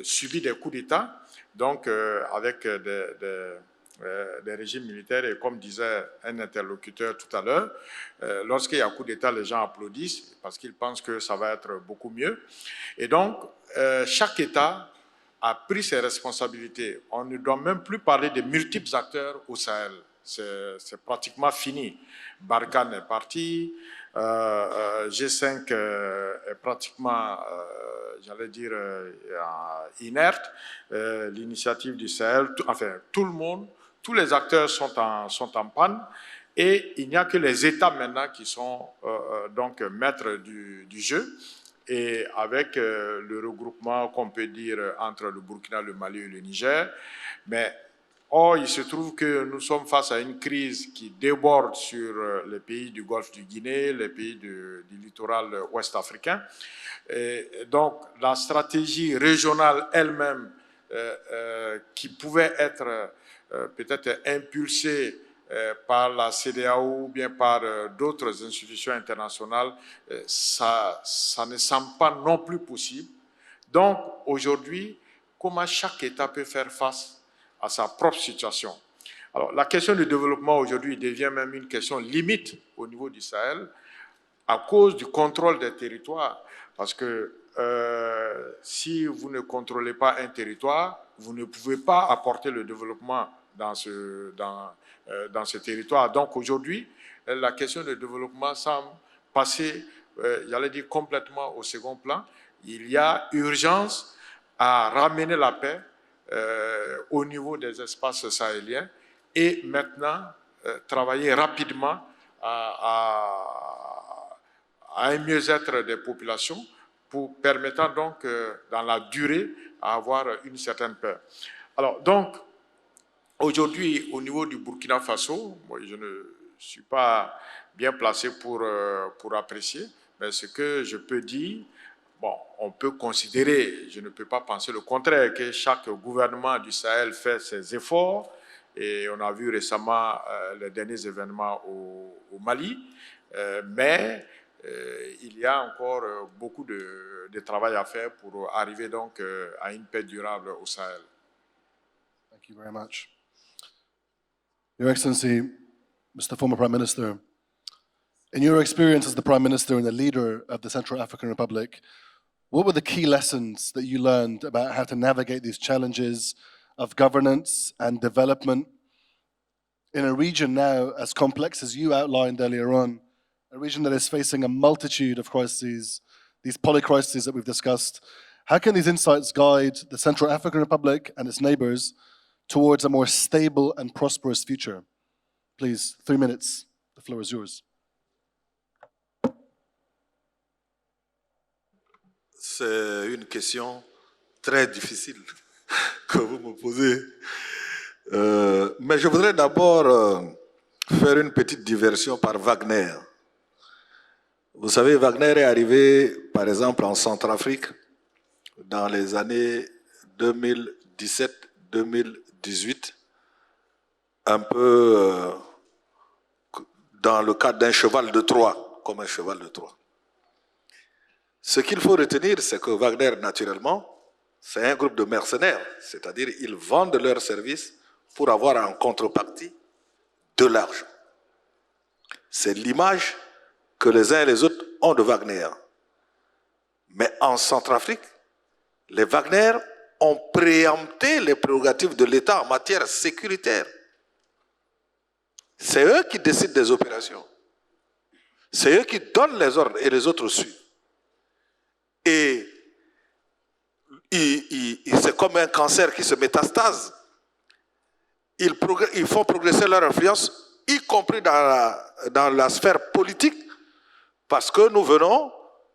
subi des coups d'État, donc avec des régimes militaires, et comme disait un interlocuteur tout à l'heure, lorsqu'il y a un coup d'État, les gens applaudissent parce qu'ils pensent que ça va être beaucoup mieux. Et donc, chaque État a pris ses responsabilités. On ne doit même plus parler de multiples acteurs au Sahel. C'est pratiquement fini. Barkhane est parti, G5 est pratiquement, j'allais dire, inerte. L'initiative du Sahel, enfin, tout le monde, tous les acteurs sont en panne. Et il n'y a que les États maintenant qui sont donc maîtres du jeu. Et avec le regroupement qu'on peut dire entre le Burkina, le Mali et le Niger. Mais or, il se trouve que nous sommes face à une crise qui déborde sur les pays du Golfe du Guinée, les pays du littoral ouest africain. Et donc, la stratégie régionale elle-même, qui pouvait être peut-être impulsée par la CEDEAO ou bien par d'autres institutions internationales, ça ne semble pas non plus possible. Donc, aujourd'hui, comment chaque État peut faire face à sa propre situation? Alors, la question du développement aujourd'hui devient même une question limite au niveau du Sahel à cause du contrôle des territoires. Parce que si vous ne contrôlez pas un territoire, vous ne pouvez pas apporter le développement dans ce territoire. Donc aujourd'hui, la question du développement semble passer, j'allais dire, complètement au second plan. Il y a urgence à ramener la paix au niveau des espaces sahéliens et maintenant travailler rapidement à un mieux-être des populations pour permettant donc dans la durée à avoir une certaine paix. Alors donc aujourd'hui au niveau du Burkina Faso, moi, je ne suis pas bien placé pour apprécier, mais ce que je peux dire, bon, on peut considérer, je ne peux pas penser le contraire, que chaque gouvernement du Sahel fait ses efforts et on a vu récemment les derniers événements au Mali, mais il y a encore beaucoup de travail à faire pour arriver donc à une paix durable au Sahel. Thank you very much. Your Excellency, Mr. Former Prime Minister, in your experience as the Prime Minister and the leader of the Central African Republic, what were the key lessons that you learned about how to navigate these challenges of governance and development in a region now as complex as you outlined earlier on, a region that is facing a multitude of crises, these polycrises that we've discussed? How can these insights guide the Central African Republic and its neighbors towards a more stable and prosperous future? Please, 3 minutes. The floor is yours. C'est une question très difficile que vous me posez. Mais je voudrais d'abord faire une petite diversion par Wagner. Vous savez, Wagner est arrivé, par exemple, en Centrafrique dans les années 2017-2018, un peu dans le cadre d'un cheval de Troie, comme un cheval de Troie. Ce qu'il faut retenir, c'est que Wagner, naturellement, c'est un groupe de mercenaires, c'est-à-dire ils vendent leurs services pour avoir en contrepartie de l'argent. C'est l'image que les uns et les autres ont de Wagner. Mais en Centrafrique, les Wagner ont préempté les prérogatives de l'État en matière sécuritaire. C'est eux qui décident des opérations. C'est eux qui donnent les ordres et les autres suivent. Et c'est comme un cancer qui se métastase. Ils font progresser leur influence, y compris dans la sphère politique, parce que nous venons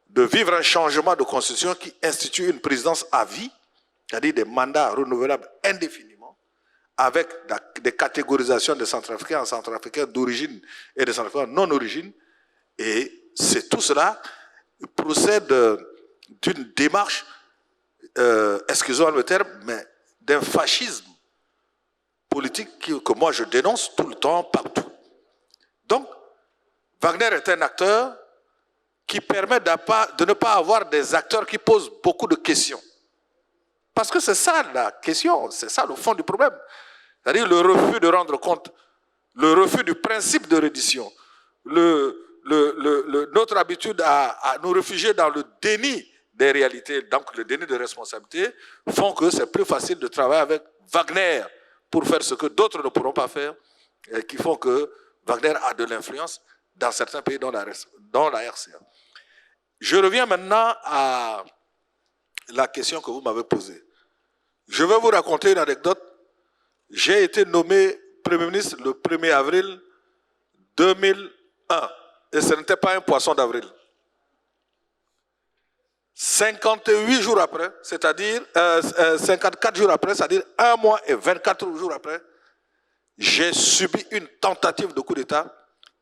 de vivre un changement de constitution qui institue une présidence à vie, c'est-à-dire des mandats renouvelables indéfiniment, avec des catégorisations de Centrafricains en Centrafricains d'origine et de Centrafricains non d'origine. Et c'est tout cela procède d'une démarche, excusez-moi le terme, mais d'un fascisme politique que moi je dénonce tout le temps, partout. Donc, Wagner est un acteur qui permet de ne pas avoir des acteurs qui posent beaucoup de questions. Parce que c'est ça la question, c'est ça le fond du problème. C'est-à-dire le refus de rendre compte, le refus du principe de reddition, notre habitude à nous réfugier dans le déni des réalités, donc le déni de responsabilité, font que c'est plus facile de travailler avec Wagner pour faire ce que d'autres ne pourront pas faire, et qui font que Wagner a de l'influence dans certains pays, dont la RCA. Je reviens maintenant à la question que vous m'avez posée. Je vais vous raconter une anecdote. J'ai été nommé Premier ministre le 1er avril 2001. Et ce n'était pas un poisson d'avril. 58 jours après, c'est-à-dire 54 jours après, c'est-à-dire 1 mois et 24 jours après, j'ai subi une tentative de coup d'État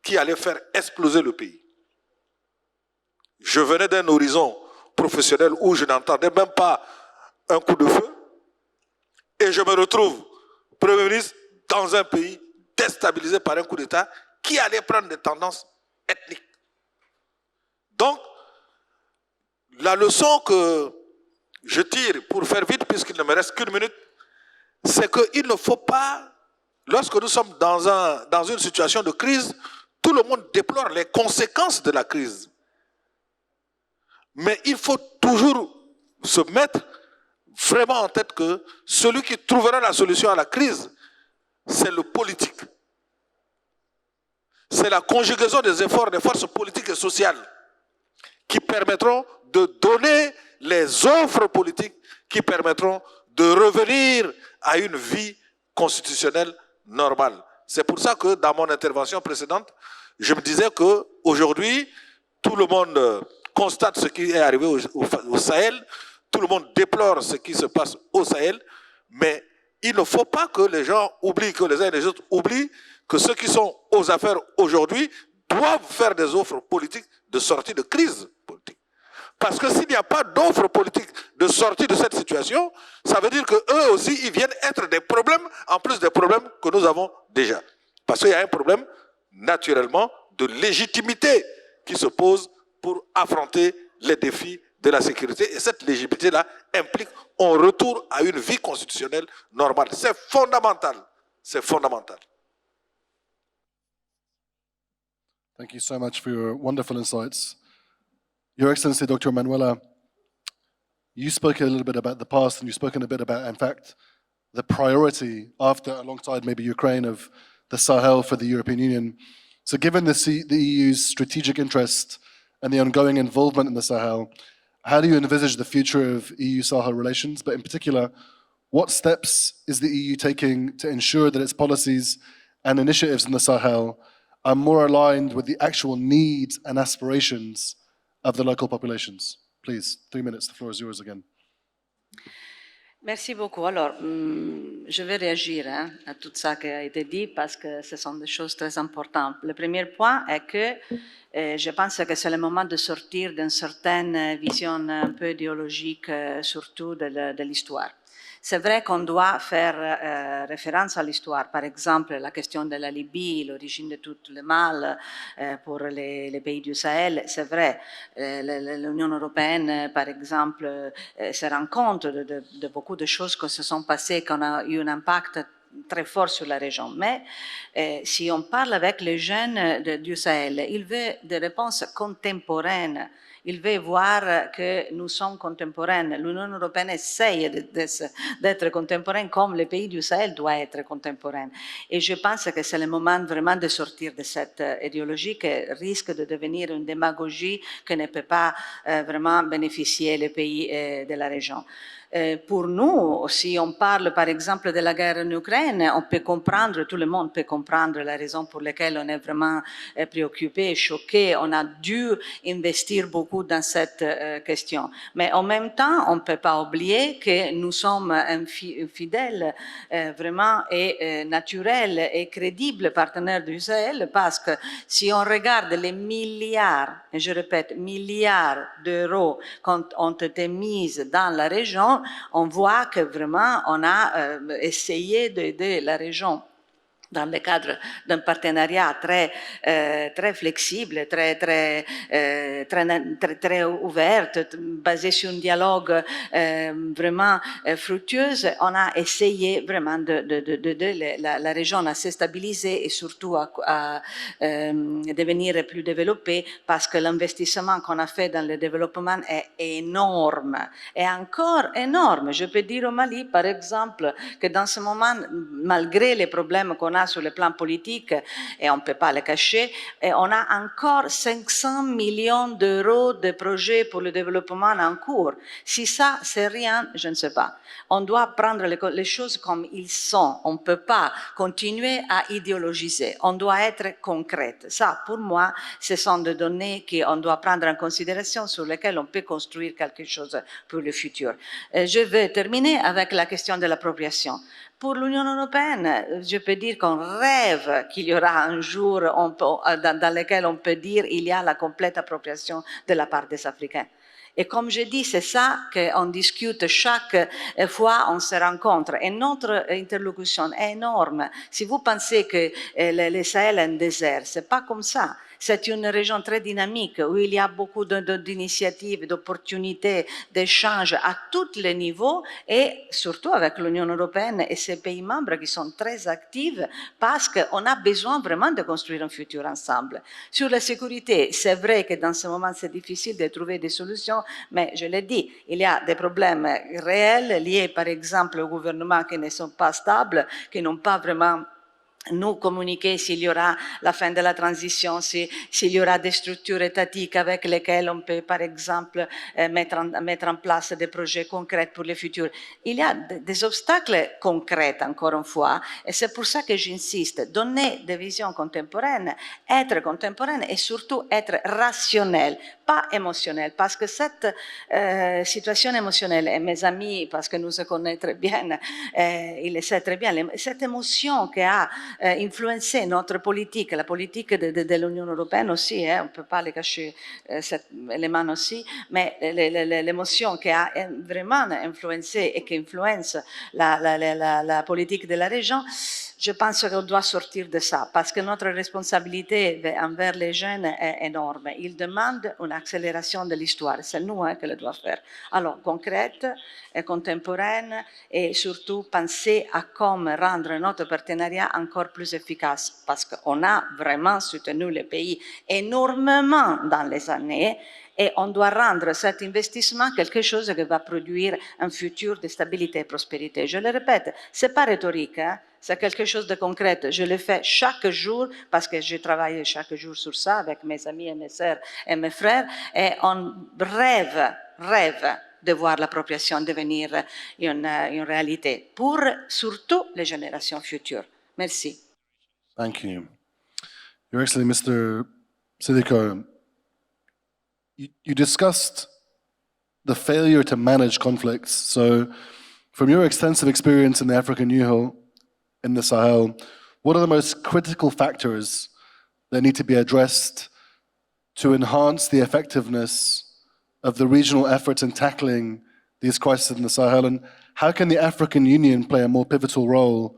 qui allait faire exploser le pays. Je venais d'un horizon professionnel où je n'entendais même pas un coup de feu et je me retrouve Premier ministre dans un pays déstabilisé par un coup d'État qui allait prendre des tendances ethniques. Donc, la leçon que je tire, pour faire vite, puisqu'il ne me reste qu'une minute, c'est qu'il ne faut pas, lorsque nous sommes dans une situation de crise, tout le monde déplore les conséquences de la crise. Mais il faut toujours se mettre vraiment en tête que celui qui trouvera la solution à la crise, c'est le politique. C'est la conjugaison des efforts des forces politiques et sociales qui permettront de donner les offres politiques qui permettront de revenir à une vie constitutionnelle normale. C'est pour ça que dans mon intervention précédente, je me disais qu'aujourd'hui, tout le monde constate ce qui est arrivé au Sahel, tout le monde déplore ce qui se passe au Sahel, mais il ne faut pas que les gens oublient, que les uns et les autres oublient que ceux qui sont aux affaires aujourd'hui doivent faire des offres politiques de sortie de crise politique. Parce que s'il n'y a pas d'offre politique de sortie de cette situation, ça veut dire qu'eux aussi, ils viennent être des problèmes, en plus des problèmes que nous avons déjà. Parce qu'il y a un problème, naturellement, de légitimité qui se pose pour affronter les défis de la sécurité. Et cette légitimité-là implique un retour à une vie constitutionnelle normale. C'est fondamental. C'est fondamental. Thank you so much for your wonderful insights. Your Excellency, Dr. Manuela, you spoke a little bit about the past and you've spoken a bit about, in fact, the priority after, alongside maybe Ukraine, of the Sahel for the European Union. So given the EU's strategic interest and the ongoing involvement in the Sahel, how do you envisage the future of EU-Sahel relations? But in particular, what steps is the EU taking to ensure that its policies and initiatives in the Sahel are more aligned with the actual needs and aspirations of the local populations? Please, 3 minutes, the floor is yours again. Merci beaucoup. Alors, je vais réagir à tout ça qui a été dit parce que ce sont des choses très importantes. Le premier point est que je pense que c'est le moment de sortir d'une certaine vision un peu idéologique, surtout de l'histoire. C'est vrai qu'on doit faire référence à l'histoire. Par exemple, la question de la Libye, l'origine de tout le mal pour les pays du Sahel, c'est vrai. L'Union européenne, par exemple, se rend compte de beaucoup de choses qui se sont passées, qui ont eu un impact très fort sur la région. Mais si on parle avec les jeunes du Sahel, ils veulent des réponses contemporaines. Ils veulent voir que nous sommes contemporains. L'Union européenne essaye d'être contemporaine comme les pays du Sahel doivent être contemporains. Et je pense que c'est le moment vraiment de sortir de cette idéologie qui risque de devenir une démagogie qui ne peut pas vraiment bénéficier les pays de la région. Pour nous, si on parle par exemple de la guerre en Ukraine, on peut comprendre, tout le monde peut comprendre la raison pour laquelle on est vraiment préoccupé, choqué. On a dû investir beaucoup dans cette question. Mais en même temps, on ne peut pas oublier que nous sommes un fidèle vraiment et naturel et crédible partenaire du Sahel parce que si on regarde les milliards, et je répète, milliards d'euros qui ont été mis dans la région, on voit que vraiment on a essayé d'aider la région dans le cadre d'un partenariat très flexible, très ouvert, basé sur un dialogue vraiment fructueux. On a essayé vraiment d'aider la région à se stabiliser et surtout à devenir plus développée parce que l'investissement qu'on a fait dans le développement est énorme, et encore énorme. Je peux dire au Mali, par exemple, que dans ce moment, malgré les problèmes qu'on a a sur le plan politique, et on ne peut pas le cacher, et on a encore 500 millions d'euros de projets pour le développement en cours. Si ça, c'est rien, je ne sais pas. On doit prendre les choses comme ils sont. On ne peut pas continuer à idéologiser. On doit être concrète. Ça, pour moi, ce sont des données qu'on doit prendre en considération, sur lesquelles on peut construire quelque chose pour le futur. Je vais terminer avec la question de l'appropriation. Pour l'Union européenne, je peux dire qu'on rêve qu'il y aura un jour dans lequel on peut dire qu'il y a la complète appropriation de la part des Africains. Et comme je dis, c'est ça qu'on discute chaque fois on se rencontre. Et notre interlocution est énorme. Si vous pensez que le Sahel est un désert, c'est pas comme ça. C'est une région très dynamique où il y a beaucoup d'initiatives, d'opportunités, d'échanges à tous les niveaux et surtout avec l'Union européenne et ses pays membres qui sont très actifs parce qu'on a besoin vraiment de construire un futur ensemble. Sur la sécurité, c'est vrai que dans ce moment c'est difficile de trouver des solutions, mais je l'ai dit, il y a des problèmes réels liés par exemple au gouvernement qui ne sont pas stables, qui n'ont pas vraiment nous communiquer s'il y aura la fin de la transition, s'il y aura des structures étatiques avec lesquelles on peut, par exemple, mettre en place des projets concrets pour le futur. Il y a des obstacles concrets, encore une fois, et c'est pour ça que j'insiste, donner des visions contemporaines, être contemporaine et surtout être rationnel, pas émotionnel, parce que cette situation émotionnelle, et mes amis, parce que nous se connaissons très bien, ils le savent très bien, cette émotion qui a influencé notre politique, la politique de l'Union européenne aussi, on ne peut pas le cacher cet élément aussi, mais l'émotion qui a vraiment influencé et qui influence la politique de la région, je pense qu'on doit sortir de ça, parce que notre responsabilité envers les jeunes est énorme. Ils demandent une accélération de l'histoire, c'est nous qui le devons faire. Alors, concrète, contemporaine, et surtout penser à comment rendre notre partenariat encore plus efficace, parce qu'on a vraiment soutenu les pays énormément dans les années, et on doit rendre cet investissement quelque chose qui va produire un futur de stabilité et prospérité. Je le répète, c'est pas rhétorique, hein? C'est quelque chose de concret. Je le fais chaque jour parce que je travaille chaque jour sur ça avec mes amis et mes sœurs et mes frères, et on rêve de voir l'appropriation devenir une réalité pour surtout les générations futures. Merci. Thank you. Your Excellency, Mr. Siddiqui, you discussed the failure to manage conflicts. So, from your extensive experience in the African Union, in the Sahel, what are the most critical factors that need to be addressed to enhance the effectiveness of the regional efforts in tackling these crises in the Sahel? And how can the African Union play a more pivotal role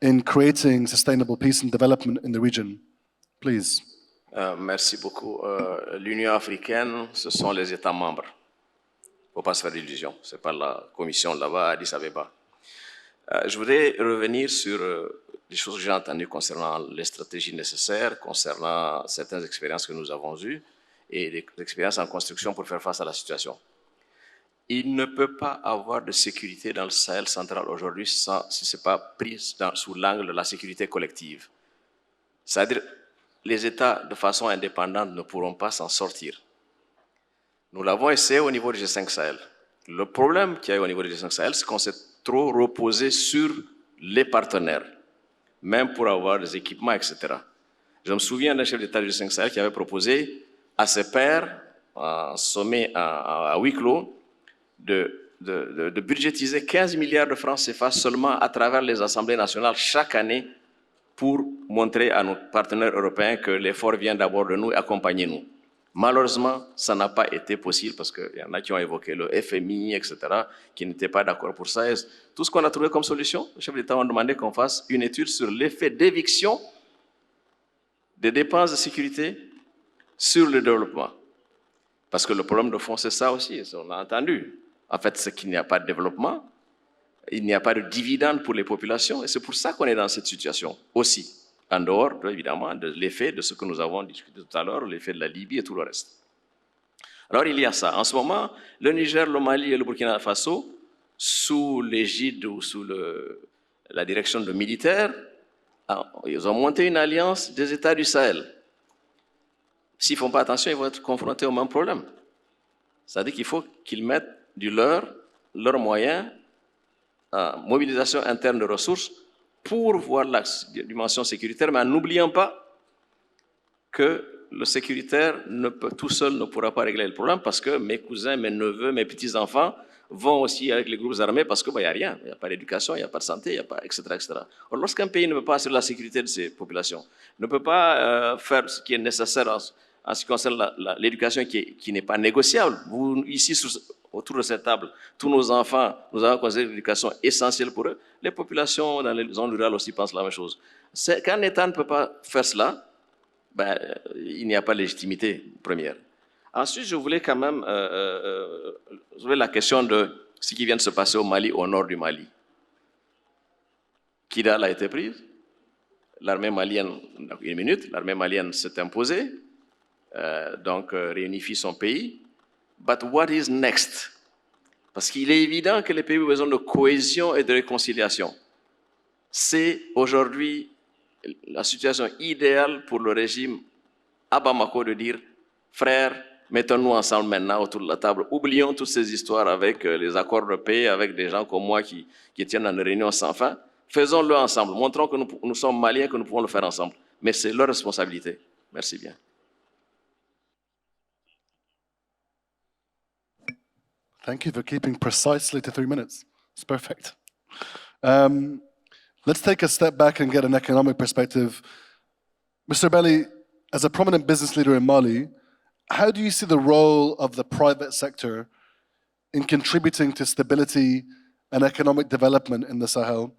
in creating sustainable peace and development in the region? Please. Merci beaucoup. L'Union africaine, ce sont les États membres. Il ne faut pas se faire d'illusions. Ce n'est pas la commission là-bas à Addis Abeba. Je voudrais revenir sur les choses que j'ai entendues concernant les stratégies nécessaires, concernant certaines expériences que nous avons eues et des expériences en construction pour faire face à la situation. Il ne peut pas avoir de sécurité dans le Sahel central aujourd'hui si ce n'est pas pris sous l'angle de la sécurité collective. C'est-à-dire les États, de façon indépendante, ne pourront pas s'en sortir. Nous l'avons essayé au niveau du G5 Sahel. Le problème qu'il y a eu au niveau du G5 Sahel, c'est qu'on s'est trop reposé sur les partenaires, même pour avoir des équipements, etc. Je me souviens d'un chef d'État du G5 Sahel qui avait proposé à ses pairs, en sommet à huis clos, de budgétiser 15 milliards de francs CFA seulement à travers les assemblées nationales chaque année pour montrer à nos partenaires européens que l'effort vient d'abord de nous et accompagner-nous. Malheureusement, ça n'a pas été possible parce qu'il y en a qui ont évoqué le FMI, etc., qui n'étaient pas d'accord pour ça. Et tout ce qu'on a trouvé comme solution, les chefs d'État ont demandé qu'on fasse une étude sur l'effet d'éviction des dépenses de sécurité sur le développement. Parce que le problème de fond, c'est ça aussi, on a entendu. En fait, c'est qu'il n'y a pas de développement, il n'y a pas de dividende pour les populations, et c'est pour ça qu'on est dans cette situation aussi. En dehors, évidemment, de l'effet de ce que nous avons discuté tout à l'heure, l'effet de la Libye et tout le reste. Alors, il y a ça. En ce moment, le Niger, le Mali et le Burkina Faso, sous l'égide ou sous la direction de militaires, Ils ont monté une alliance des États du Sahel. S'ils ne font pas attention, ils vont être confrontés au même problème. C'est-à-dire qu'il faut qu'ils mettent du leurs moyens, mobilisation interne de ressources, pour voir la dimension sécuritaire, mais en n'oubliant pas que le sécuritaire tout seul ne pourra pas régler le problème, parce que mes cousins, mes neveux, mes petits-enfants vont aussi avec les groupes armés, parce qu'il n'y a rien, il n'y a pas d'éducation, il n'y a pas de santé, il n'y a pas, etc., etc. Alors, lorsqu'un pays ne peut pas assurer la sécurité de ses populations, ne peut pas faire ce qui est nécessaire en ce qui concerne l'éducation qui n'est pas négociable. Vous, ici, autour de cette table, tous nos enfants, nous avons considéré l'éducation essentielle pour eux. Les populations dans les zones rurales aussi pensent la même chose. Quand un État ne peut pas faire cela, il n'y a pas de légitimité première. Ensuite, je voulais quand même soulever la question de ce qui vient de se passer au Mali, au nord du Mali. Kidal a été prise. L'armée malienne, une minute, l'armée malienne s'est imposée, donc réunifie son pays. But what is next? Parce qu'il est évident que les pays ont besoin de cohésion et de réconciliation. C'est aujourd'hui la situation idéale pour le régime à Bamako de dire « Frères, mettons-nous ensemble maintenant autour de la table. Oublions toutes ces histoires avec les accords de paix, avec des gens comme moi qui tiennent dans une réunion sans fin. Faisons-le ensemble. Montrons que nous sommes Maliens, que nous pouvons le faire ensemble. Mais c'est leur responsabilité. » Merci bien. Thank you for keeping precisely to 3 minutes. It's perfect. Let's take a step back and get an economic perspective. Mr. Belli, as a prominent business leader in Mali, how do you see the role of the private sector in contributing to stability and economic development in the Sahel?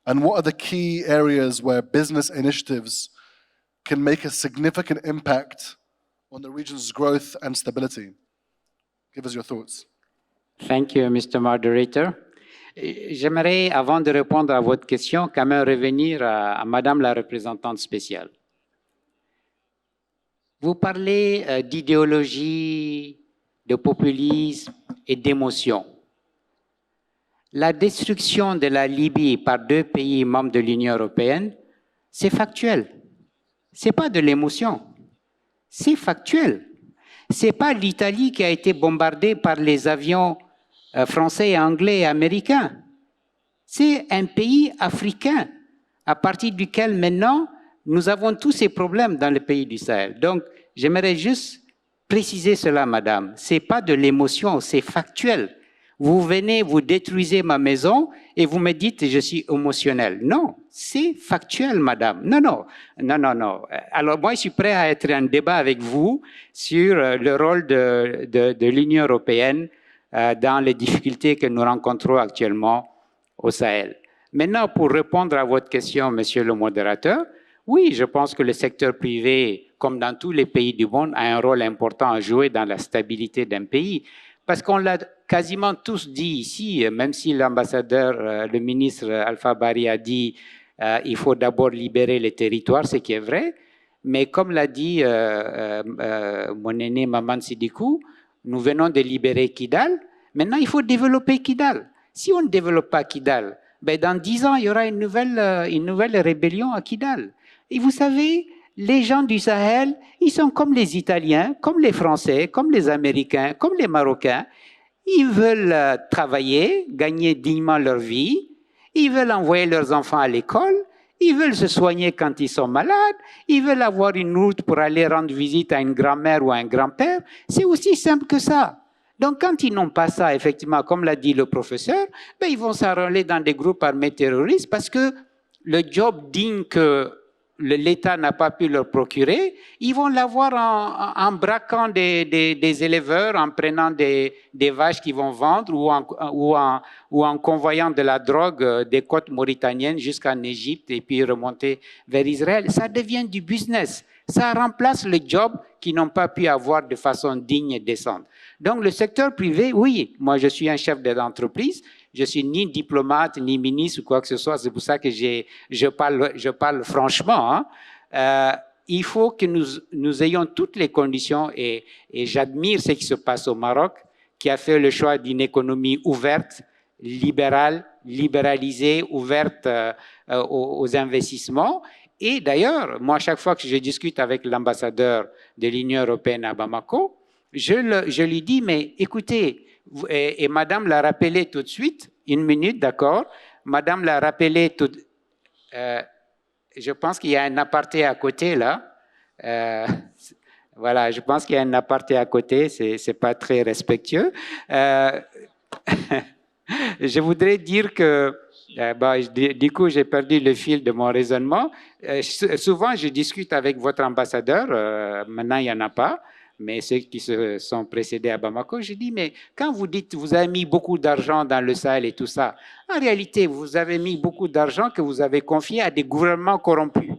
And what are the key areas where business initiatives can make a significant impact on the region's growth and stability? Give us your thoughts. Thank you, Mr. Moderator. J'aimerais, avant de répondre à votre question, quand même revenir à Madame la représentante spéciale. Vous parlez d'idéologie, de populisme et d'émotion. La destruction de la Libye par 2 pays membres de l'Union européenne, c'est factuel. Ce n'est pas de l'émotion, c'est factuel. Ce n'est pas l'Italie qui a été bombardée par les avions français, anglais et américains. C'est un pays africain à partir duquel maintenant nous avons tous ces problèmes dans les pays du Sahel. Donc, j'aimerais juste préciser cela, madame. Ce n'est pas de l'émotion, c'est factuel. Vous venez, vous détruisez ma maison et vous me dites que je suis émotionnel. Non, c'est factuel, madame. Non. Alors, moi, je suis prêt à être en débat avec vous sur le rôle de l'Union européenne dans les difficultés que nous rencontrons actuellement au Sahel. Maintenant, pour répondre à votre question, monsieur le modérateur, oui, je pense que le secteur privé, comme dans tous les pays du monde, a un rôle important à jouer dans la stabilité d'un pays. Parce qu'on l'a quasiment tous dit ici, même si l'ambassadeur, le ministre Alpha Bari a dit il faut d'abord libérer les territoires, ce qui est vrai. Mais comme l'a dit mon aîné Maman Sidikou, nous venons de libérer Kidal. Maintenant, il faut développer Kidal. Si on ne développe pas Kidal, ben dans 10 ans, il y aura une nouvelle rébellion à Kidal. Et vous savez, les gens du Sahel, ils sont comme les Italiens, comme les Français, comme les Américains, comme les Marocains. Ils veulent travailler, gagner dignement leur vie. Ils veulent envoyer leurs enfants à l'école. Ils veulent se soigner quand ils sont malades. Ils veulent avoir une route pour aller rendre visite à une grand-mère ou à un grand-père. C'est aussi simple que ça. Donc, quand ils n'ont pas ça, effectivement, comme l'a dit le professeur, ben, ils vont s'enrôler dans des groupes armés terroristes parce que le job digne que l'État n'a pas pu leur procurer, ils vont l'avoir en braquant des éleveurs, en prenant des vaches qu'ils vont vendre ou en convoyant de la drogue des côtes mauritaniennes jusqu'en Égypte et puis remonter vers Israël. Ça devient du business. Ça remplace le job qu'ils n'ont pas pu avoir de façon digne et décente. Donc le secteur privé, oui, moi je suis un chef d'entreprise, je suis ni diplomate, ni ministre ou quoi que ce soit, c'est pour ça que je parle franchement. Il faut que nous ayons toutes les conditions et j'admire ce qui se passe au Maroc, qui a fait le choix d'une économie ouverte libérale, libéralisée, ouverte aux investissements. Et d'ailleurs, moi, chaque fois que je discute avec l'ambassadeur de l'Union européenne à Bamako, je lui dis, mais écoutez, et Madame l'a rappelé tout de suite, une minute, d'accord, Madame l'a rappelé tout je pense qu'il y a un aparté à côté, là. Voilà, je pense qu'il y a un aparté à côté, c'est pas très respectueux. Je voudrais dire que, du coup, j'ai perdu le fil de mon raisonnement. Souvent, je discute avec votre ambassadeur, maintenant, il n'y en a pas, mais ceux qui se sont précédés à Bamako, je dis, mais quand vous dites vous avez mis beaucoup d'argent dans le Sahel et tout ça, en réalité, vous avez mis beaucoup d'argent que vous avez confié à des gouvernements corrompus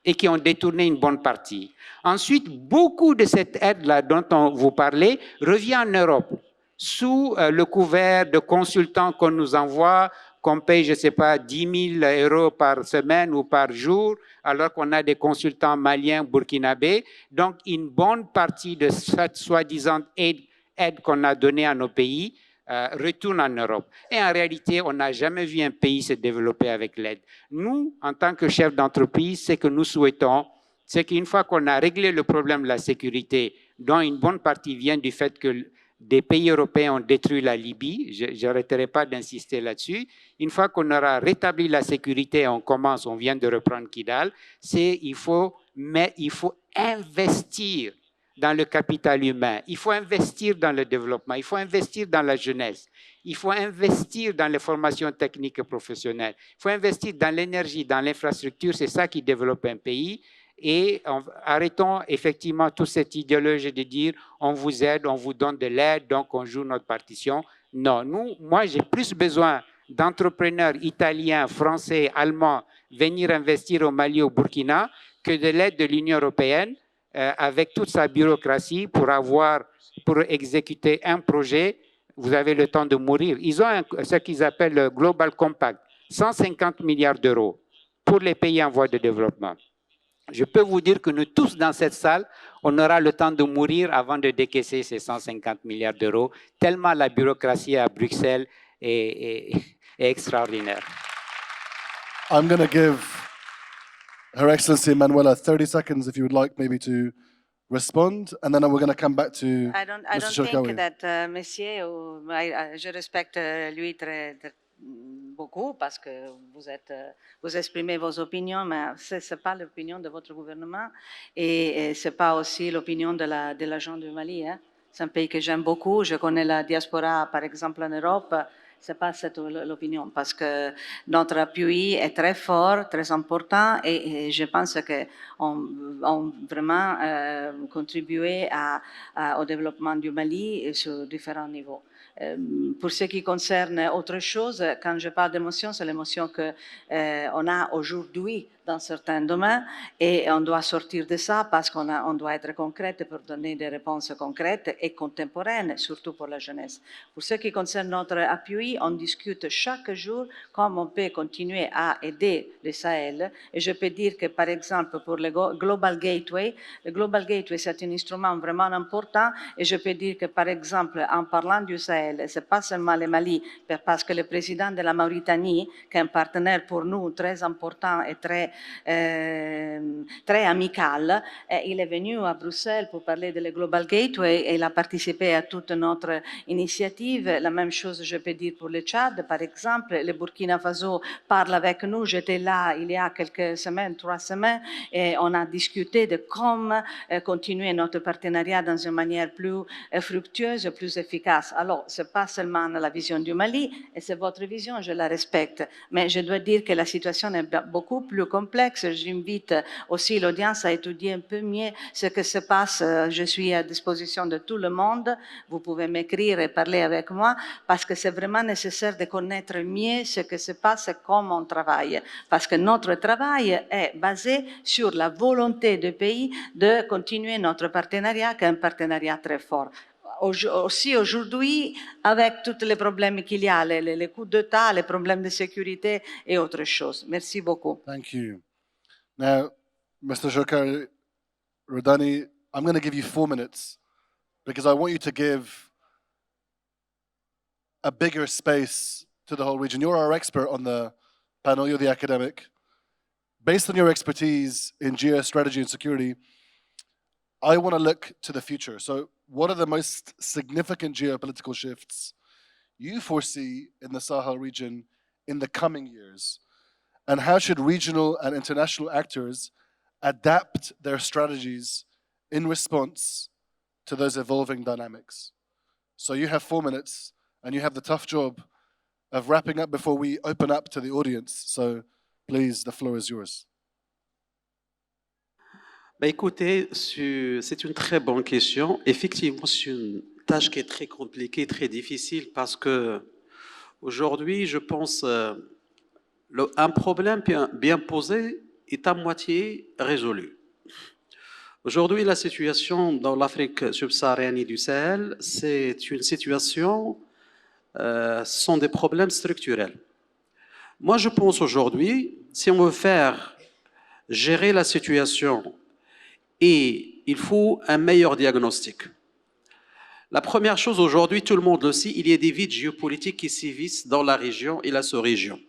et qui ont détourné une bonne partie. Ensuite, beaucoup de cette aide-là dont vous parlez revient en Europe, sous le couvert de consultants qu'on nous envoie, qu'on paye, je ne sais pas, 10 000 euros par semaine ou par jour, alors qu'on a des consultants maliens, burkinabés. Donc, une bonne partie de cette soi-disant aide qu'on a donnée à nos pays retourne en Europe. Et en réalité, on n'a jamais vu un pays se développer avec l'aide. Nous, en tant que chefs d'entreprise, ce que nous souhaitons, c'est qu'une fois qu'on a réglé le problème de la sécurité, dont une bonne partie vient du fait que des pays européens ont détruit la Libye, je n'arrêterai pas d'insister là-dessus, une fois qu'on aura rétabli la sécurité, on vient de reprendre Kidal, il faut investir dans le capital humain, il faut investir dans le développement, il faut investir dans la jeunesse, il faut investir dans les formations techniques et professionnelles, il faut investir dans l'énergie, dans l'infrastructure, c'est ça qui développe un pays. Et arrêtons effectivement toute cette idéologie de dire on vous aide, on vous donne de l'aide, donc on joue notre partition. Non, moi j'ai plus besoin d'entrepreneurs italiens, français, allemands venir investir au Mali, au Burkina, que de l'aide de l'Union européenne avec toute sa bureaucratie pour exécuter un projet. Vous avez le temps de mourir. Ils ont ce qu'ils appellent le Global Compact, 150 milliards d'euros pour les pays en voie de développement. Je peux vous dire que nous tous dans cette salle, on aura le temps de mourir avant de décaisser ces 150 milliards d'euros, tellement la bureaucratie à Bruxelles est extraordinaire. I'm going to give Her Excellency Manuela 30 seconds if you would like maybe to respond, and then we're going to come back to I don't Mr. think Shorkawi. that monsieur, je respecte lui très beaucoup parce que vous exprimez vos opinions, mais ce n'est pas l'opinion de votre gouvernement et ce n'est pas aussi l'opinion de l'agent du Mali. Hein. C'est un pays que j'aime beaucoup. Je connais la diaspora, par exemple, en Europe. Ce n'est pas cette l'opinion parce que notre appui est très fort, très important et je pense qu'on vraiment contribué au développement du Mali sur différents niveaux. Pour ce qui concerne autre chose, quand je parle d'émotion, c'est l'émotion qu'on a aujourd'hui dans certains domaines et on doit sortir de ça parce qu'on doit être concrète pour donner des réponses concrètes et contemporaines, surtout pour la jeunesse. Pour ce qui concerne notre appui, on discute chaque jour comment on peut continuer à aider le Sahel. Et je peux dire que, par exemple, pour le Global Gateway, c'est un instrument vraiment important et je peux dire que, par exemple, en parlant du Sahel, ce n'est pas seulement le Mali, parce que le président de la Mauritanie, qui est un partenaire pour nous très important et très amical, il est venu à Bruxelles pour parler de le Global Gateway et il a participé à toute notre initiative. La même chose, je peux dire pour le Tchad, par exemple. Le Burkina Faso parle avec nous. J'étais là il y a quelques semaines, 3 semaines, et on a discuté de comment continuer notre partenariat dans une manière plus fructueuse, plus efficace. Alors, ce n'est pas seulement la vision du Mali, et c'est votre vision, je la respecte, mais je dois dire que la situation est beaucoup plus complexe. J'invite aussi l'audience à étudier un peu mieux ce qui se passe. Je suis à disposition de tout le monde. Vous pouvez m'écrire et parler avec moi parce que c'est vraiment nécessaire de connaître mieux ce qui se passe et comment on travaille. Parce que notre travail est basé sur la volonté du pays de continuer notre partenariat, qui est un partenariat très fort. Aussi aujourd'hui, avec tous les problèmes qu'il y a, les coups d'État, les problèmes de sécurité et autres choses. Merci beaucoup. Thank you. Now, Mr. Shorkawi Rodani, I'm going to give you 4 minutes because I want you to give a bigger space to the whole region. You're our expert on the panel, you're the academic. Based on your expertise in geostrategy and security, I want to look to the future. So what are the most significant geopolitical shifts you foresee in the Sahel region in the coming years? And how should regional and international actors adapt their strategies in response to those evolving dynamics? So you have 4 minutes, and you have the tough job of wrapping up before we open up to the audience. So please, the floor is yours. Bah écoutez, c'est une très bonne question. Effectivement, c'est une tâche qui est très compliquée, très difficile, parce que aujourd'hui, je pense, un problème bien posé est à moitié résolu. Aujourd'hui, la situation dans l'Afrique subsaharienne et du Sahel, c'est une situation, ce sont des problèmes structurels. Moi, je pense aujourd'hui, si on veut faire gérer la situation, et il faut un meilleur diagnostic. La première chose aujourd'hui, tout le monde le sait, il y a des vides géopolitiques qui sévissent dans la région et la sous-région.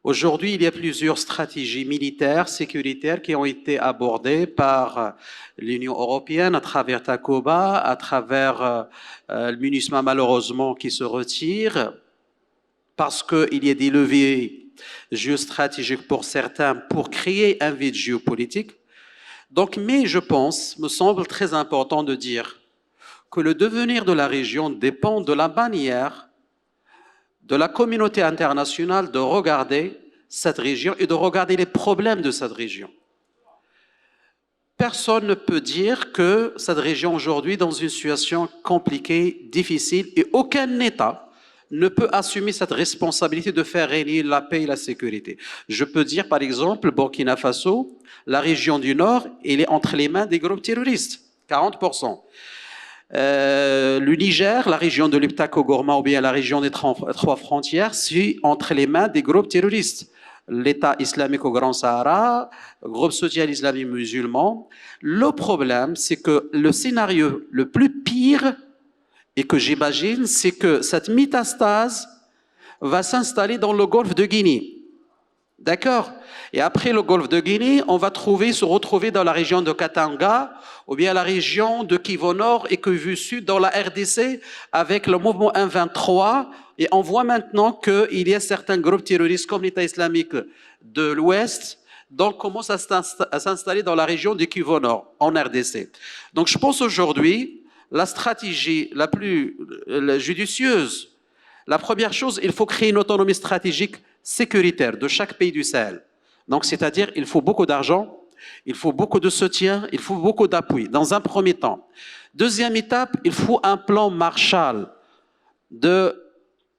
Aujourd'hui, il y a plusieurs stratégies militaires, sécuritaires qui ont été abordées par l'Union européenne à travers Takuba, à travers le MINUSMA malheureusement qui se retire, parce qu'il y a des leviers géostratégiques pour certains pour créer un vide géopolitique. Donc, mais je pense, me semble très important de dire que le devenir de la région dépend de la manière de la communauté internationale de regarder cette région et de regarder les problèmes de cette région. Personne ne peut dire que cette région aujourd'hui est dans une situation compliquée, difficile, et aucun État ne peut assumer cette responsabilité de faire régner la paix et la sécurité. Je peux dire par exemple, Burkina Faso, la région du Nord, elle est entre les mains des groupes terroristes, 40%. Le Niger, la région de l'Iptako-Gourma ou bien la région des trois frontières, c'est entre les mains des groupes terroristes. L'État islamique au Grand Sahara, le groupe social islamique musulman. Le problème, c'est que le scénario le plus pire, et que j'imagine, c'est que cette métastase va s'installer dans le golfe de Guinée. D'accord? Et après le golfe de Guinée, on va se retrouver dans la région de Katanga, ou bien la région de Kivu Nord et Kivu Sud dans la RDC, avec le mouvement 123. Et on voit maintenant qu'il y a certains groupes terroristes comme l'État islamique de l'Ouest, donc commencent à s'installer dans la région de Kivu Nord, en RDC. Donc je pense aujourd'hui, la stratégie la plus judicieuse, la première chose, il faut créer une autonomie stratégique sécuritaire de chaque pays du Sahel. Donc, c'est-à-dire, il faut beaucoup d'argent, il faut beaucoup de soutien, il faut beaucoup d'appui, dans un premier temps. Deuxième étape, il faut un plan Marshall de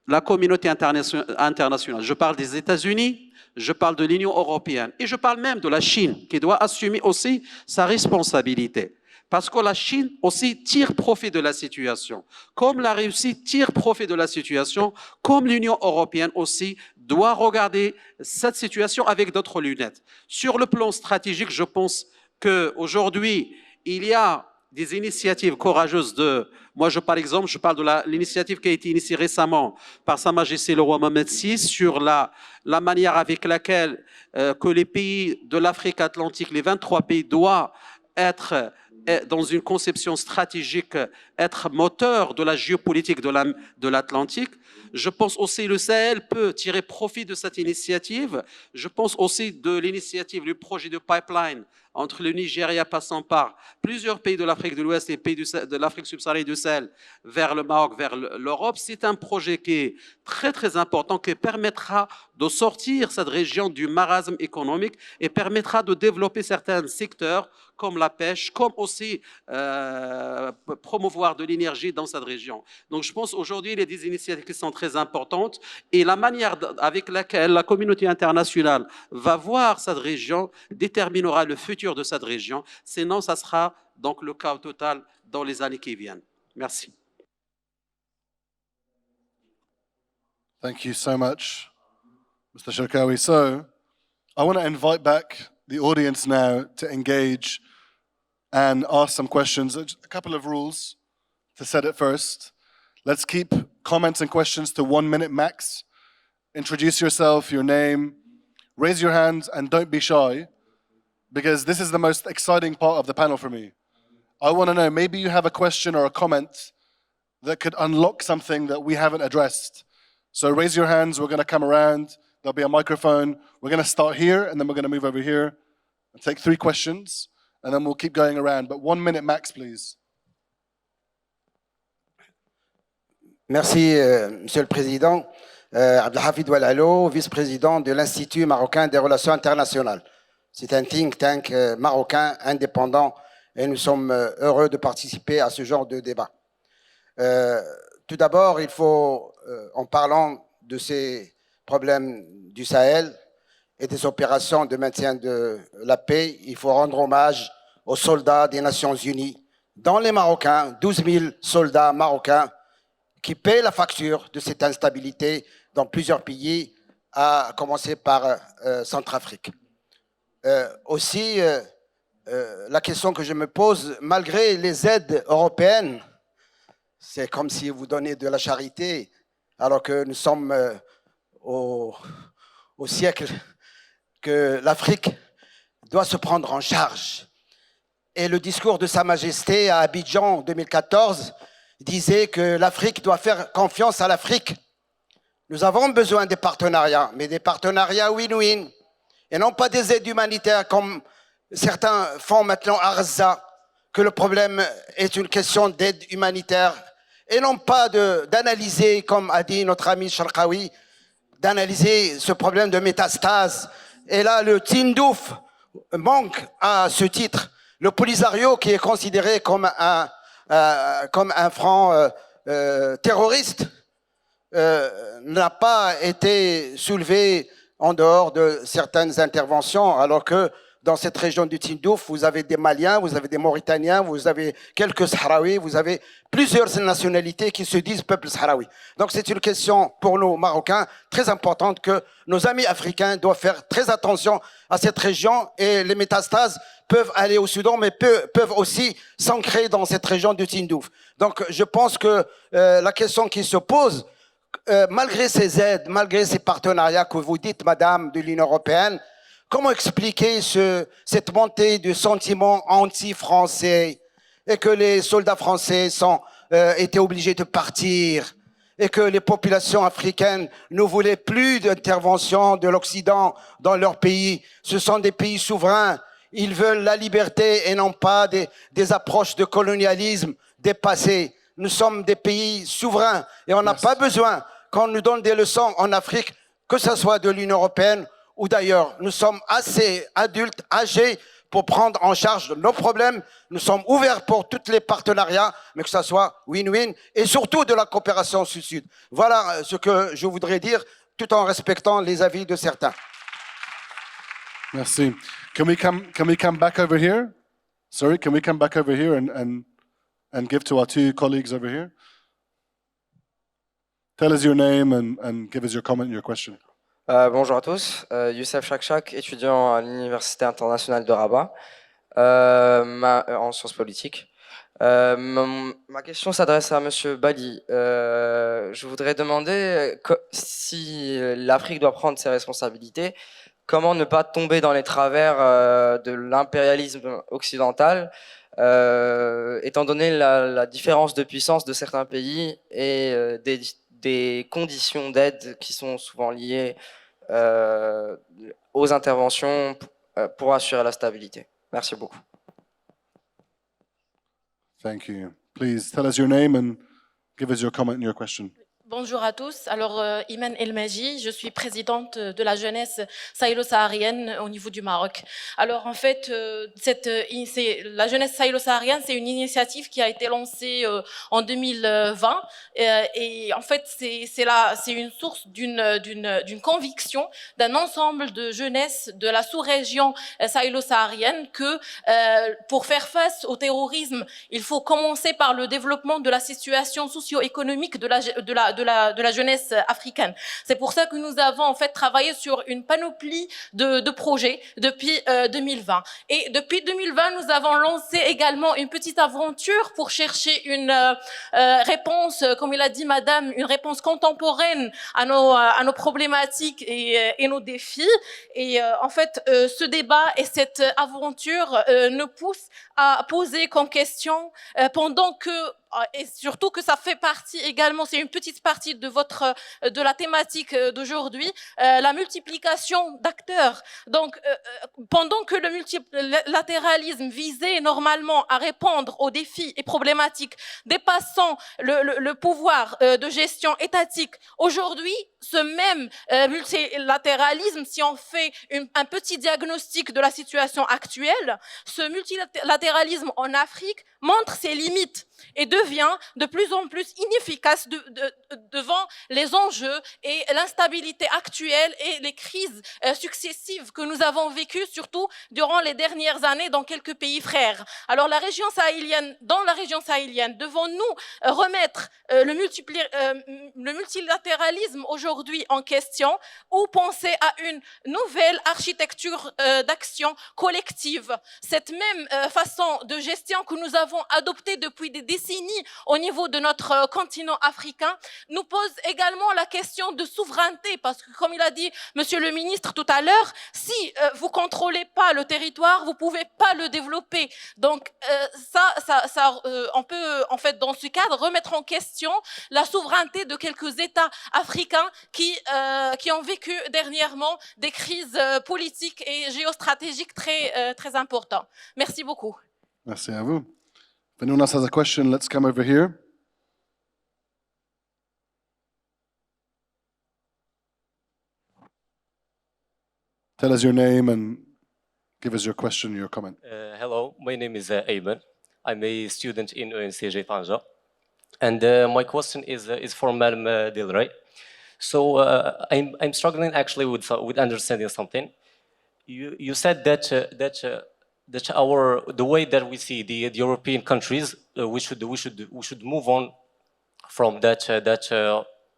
la communauté internationale. Je parle des États-Unis, je parle de l'Union européenne, et je parle même de la Chine, qui doit assumer aussi sa responsabilité. Parce que la Chine aussi tire profit de la situation. Comme la Russie tire profit de la situation, comme l'Union européenne aussi doit regarder cette situation avec d'autres lunettes. Sur le plan stratégique, je pense qu'aujourd'hui, il y a des initiatives courageuses moi, par exemple, je parle de l'initiative qui a été initiée récemment par Sa Majesté le roi Mohamed VI sur la manière avec laquelle que les pays de l'Afrique atlantique, les 23 pays, doivent être dans une conception stratégique, être moteur de la géopolitique de l'Atlantique. Je pense aussi que le Sahel peut tirer profit de cette initiative. Je pense aussi de l'initiative du projet de pipeline entre le Nigeria passant par plusieurs pays de l'Afrique de l'Ouest et les pays de l'Afrique subsaharienne du Sahel vers le Maroc, vers l'Europe. C'est un projet qui est très très important, qui permettra de sortir cette région du marasme économique et permettra de développer certains secteurs comme la pêche, comme aussi promouvoir de l'énergie dans cette région. Donc je pense aujourd'hui il y a des initiatives qui sont très importantes et la manière avec laquelle la communauté internationale va voir cette région déterminera le futur de cette région. Sinon, ça sera donc le chaos total dans les années qui viennent. Merci. Thank you so much, Mr. Sharkawi. So I want to invite back the audience now to engage and ask some questions. A couple of rules to set it first. Let's keep comments and questions to 1 minute max. Introduce yourself, your name, raise your hands, and don't be shy, because this is the most exciting part of the panel for me. I want to know, maybe you have a question or a comment that could unlock something that we haven't addressed. So raise your hands, we're going to come around, there'll be a microphone. We're going to start here, and then we're going to move over here and take 3 questions, and then we'll keep going around. But 1 minute max, please. Merci, Monsieur le Président. Abdelhafid Ouelalo, vice-président de l'Institut marocain des relations internationales. C'est un think tank marocain indépendant et nous sommes heureux de participer à ce genre de débat. Tout d'abord, il faut, en parlant de ces problèmes du Sahel et des opérations de maintien de la paix, il faut rendre hommage aux soldats des Nations Unies, dont les Marocains, 12 000 soldats marocains qui paient la facture de cette instabilité dans plusieurs pays, à commencer par Centrafrique. Aussi, la question que je me pose, malgré les aides européennes, c'est comme si vous donnez de la charité, alors que nous sommes au siècle que l'Afrique doit se prendre en charge. Et le discours de Sa Majesté à Abidjan en 2014 disait que l'Afrique doit faire confiance à l'Afrique. Nous avons besoin des partenariats, mais des partenariats win-win, et non pas des aides humanitaires comme certains font maintenant à Gaza, que le problème est une question d'aide humanitaire, et non pas d'analyser, comme a dit notre ami Sharqawi, d'analyser ce problème de métastase. Et là, le Tindouf manque à ce titre. Le Polisario, qui est considéré comme un front terroriste, n'a pas été soulevé en dehors de certaines interventions, alors que dans cette région du Tindouf, vous avez des Maliens, vous avez des Mauritaniens, vous avez quelques Sahraouis, vous avez plusieurs nationalités qui se disent peuple sahraoui. Donc c'est une question pour nous Marocains très importante, que nos amis africains doivent faire très attention à cette région, et les métastases peuvent aller au Soudan, mais peuvent aussi s'ancrer dans cette région du Tindouf. Donc je pense que la question qui se pose, malgré ces aides, malgré ces partenariats que vous dites, Madame, de l'Union européenne, comment expliquer cette montée de sentiments anti-français, et que les soldats français étaient obligés de partir, et que les populations africaines ne voulaient plus d'intervention de l'Occident dans leur pays? Ce sont des pays souverains. Ils veulent la liberté et non pas des approches de colonialisme dépassées. Nous sommes des pays souverains et on n'a pas besoin qu'on nous donne des leçons en Afrique, que ce soit de l'Union européenne ou d'ailleurs. Nous sommes assez adultes, âgés pour prendre en charge nos problèmes. Nous sommes ouverts pour tous les partenariats, mais que ce soit win-win et surtout de la coopération sud-sud. Voilà ce que je voudrais dire, tout en respectant les avis de certains. Merci. Can we come back over here? Sorry, can we come back over here and give to our 2 colleagues over here? Tell us your name and give us your comment and your question. Bonjour à tous, Youssef Chakchak, étudiant à l'Université internationale de Rabat, en sciences politiques. Ma question s'adresse à Monsieur Bali. Je voudrais demander si l'Afrique doit prendre ses responsabilités, comment ne pas tomber dans les travers de l'impérialisme occidental, étant donné la différence de puissance de certains pays et des conditions d'aide qui sont souvent liées aux interventions pour assurer la stabilité. Merci beaucoup. Thank you. Please tell us your name and give us your comment and your question. Bonjour à tous. Alors, Iman El-Maji, je suis présidente de la jeunesse sahélo-saharienne au niveau du Maroc. Alors, en fait, la jeunesse sahélo-saharienne, c'est une initiative qui a été lancée en 2020. Et en fait, c'est une source d'une conviction d'un ensemble de jeunesse de la sous-région sahélo-saharienne que pour faire face au terrorisme, il faut commencer par le développement de la situation socio-économique de de la jeunesse africaine. C'est pour ça que nous avons en fait travaillé sur une panoplie de projets depuis 2020. Et depuis 2020, nous avons lancé également une petite aventure pour chercher une réponse, comme il a dit Madame, une réponse contemporaine à nos problématiques et nos défis. Et en fait, ce débat et cette aventure nous poussent à poser comme question pendant que et surtout que ça fait partie également, c'est une petite partie de la thématique d'aujourd'hui, la multiplication d'acteurs. Donc, pendant que le multilatéralisme visait normalement à répondre aux défis et problématiques dépassant le pouvoir de gestion étatique, aujourd'hui, ce même multilatéralisme, si on fait un petit diagnostic de la situation actuelle, ce multilatéralisme en Afrique montre ses limites et devient de plus en plus inefficace devant les enjeux et l'instabilité actuelle et les crises successives que nous avons vécues, surtout durant les dernières années dans quelques pays frères. Alors dans la région sahélienne, devons-nous remettre le multilatéralisme aujourd'hui en question ou penser à une nouvelle architecture d'action collective? Cette même façon de gestion que nous avons adoptée depuis des décennies au niveau de notre continent africain nous pose également la question de souveraineté, parce que comme il a dit Monsieur le ministre tout à l'heure, si vous contrôlez pas le territoire, vous pouvez pas le développer. Donc on peut en fait dans ce cadre remettre en question la souveraineté de quelques États africains qui ont vécu dernièrement des crises politiques et géostratégiques très importantes. Merci beaucoup. Merci à vous. If anyone else has a question, let's come over here. Tell us your name and give us your question, your comment. Hello, my name is Ayman. I'm a student in UNCG Tanja. And my question is for Madame Del Rey. So I'm struggling actually with understanding something. You said that the way that we see the European countries, we should move on from that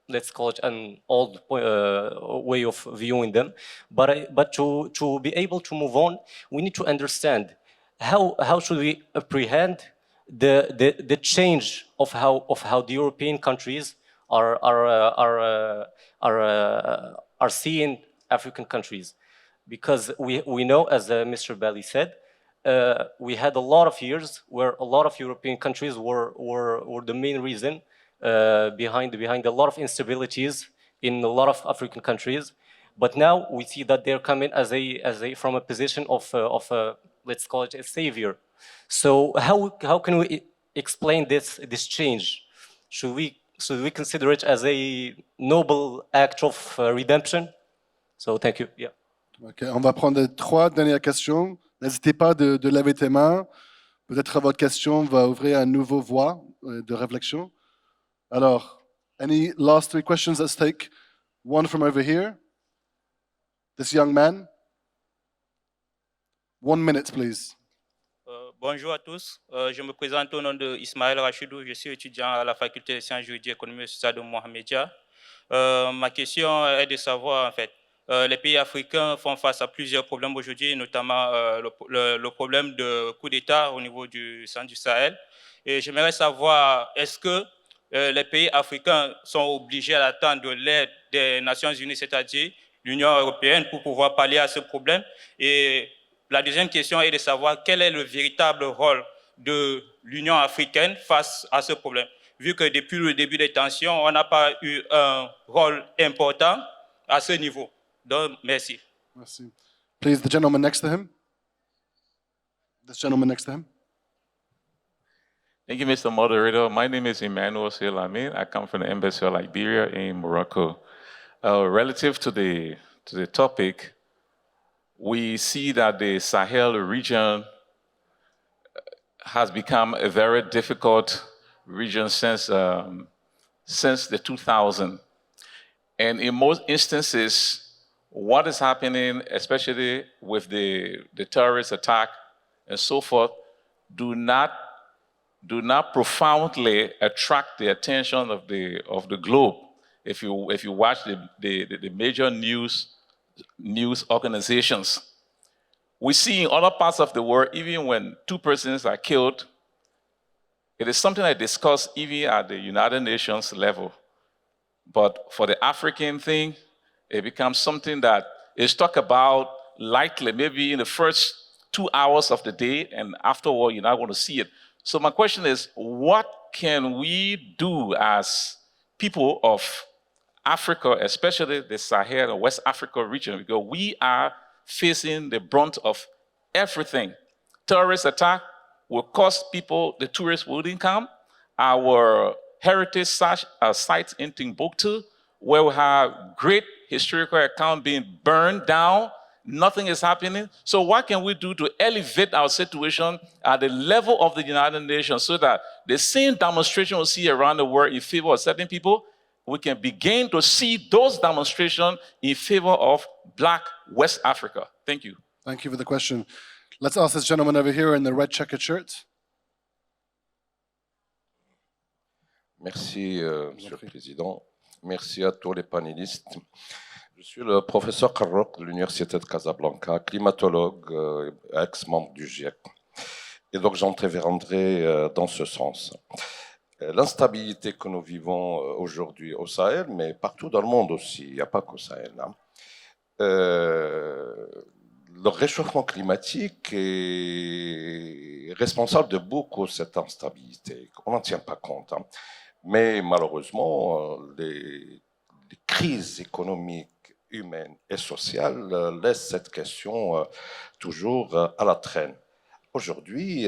let's call it an old way of viewing them. But to be able to move on, we need to understand how should we apprehend the change of how the European countries are seeing African countries, because we know, as Mr. Belli said, we had a lot of years where a lot of European countries were the main reason behind a lot of instabilities in a lot of African countries. But now we see that they're coming from a position of let's call it a savior. So how can we explain this change? Should we consider it as a noble act of redemption? So thank you. Yeah. Okay, on va prendre les 3 dernières questions. N'hésitez pas de lever tes mains. Peut-être votre question va ouvrir un nouveau voie de réflexion. Alors, any last 3 questions? Let's take one from over here. This young man. 1 minute, please. Bonjour à tous. Je me présente au nom de Ismaël Rachidou. Je suis étudiant à la faculté des sciences juridiques et économiques et sociales de Mohamedia. Ma question est de savoir, en fait, les pays africains font face à plusieurs problèmes aujourd'hui, notamment le problème de coup d'État au niveau du centre du Sahel. Et j'aimerais savoir, est-ce que les pays africains sont obligés à attendre de l'aide des Nations Unies, c'est-à-dire l'Union européenne, pour pouvoir pallier à ce problème? Et la deuxième question est de savoir quel est le véritable rôle de l'Union africaine face à ce problème, vu que depuis le début des tensions, on n'a pas eu un rôle important à ce niveau. Donc, merci. Merci. Please, the gentleman next to him. This gentleman next to him. Thank you, Mr. Moderator. My name is Emmanuel Selamin. I come from the Embassy of Liberia in Morocco. Relative to the topic, we see that the Sahel region has become a very difficult region since the 2000s. And in most instances, what is happening, especially with the terrorist attack and so forth, do not profoundly attract the attention of the globe. if you watch the major news organizations, we see in other parts of the world, even when 2 persons are killed, it is something I discuss even at the United Nations level. But for the African thing, it becomes something that is talked about lightly, maybe in the first 2 hours of the day, and afterward, you're not going to see it. So my question is, what can we do as people of Africa, especially the Sahel and West Africa region, because we are facing the brunt of everything. Terrorist attack will cost people, the tourists wouldn't come. Our heritage sites in Timbuktu, where we have great historical account being burned down, nothing is happening. So what can we do to elevate our situation at the level of the United Nations so that the same demonstration we see around the world in favor of certain people, we can begin to see those demonstrations in favor of Black West Africa? Thank you. Thank you for the question. Let's ask this gentleman over here in the red checkered shirt. Merci, Monsieur le Président. Merci à tous les panélistes. Je suis le professeur Karrok de l'Université de Casablanca, climatologue, ex-membre du GIEC. Et donc j'interviendrai dans ce sens. L'instabilité que nous vivons aujourd'hui au Sahel, mais partout dans le monde aussi, il n'y a pas qu'au Sahel, hein. Le réchauffement climatique est responsable de beaucoup de cette instabilité. On n'en tient pas compte, hein. Mais malheureusement, les crises économiques, humaines et sociales laissent cette question toujours à la traîne. Aujourd'hui,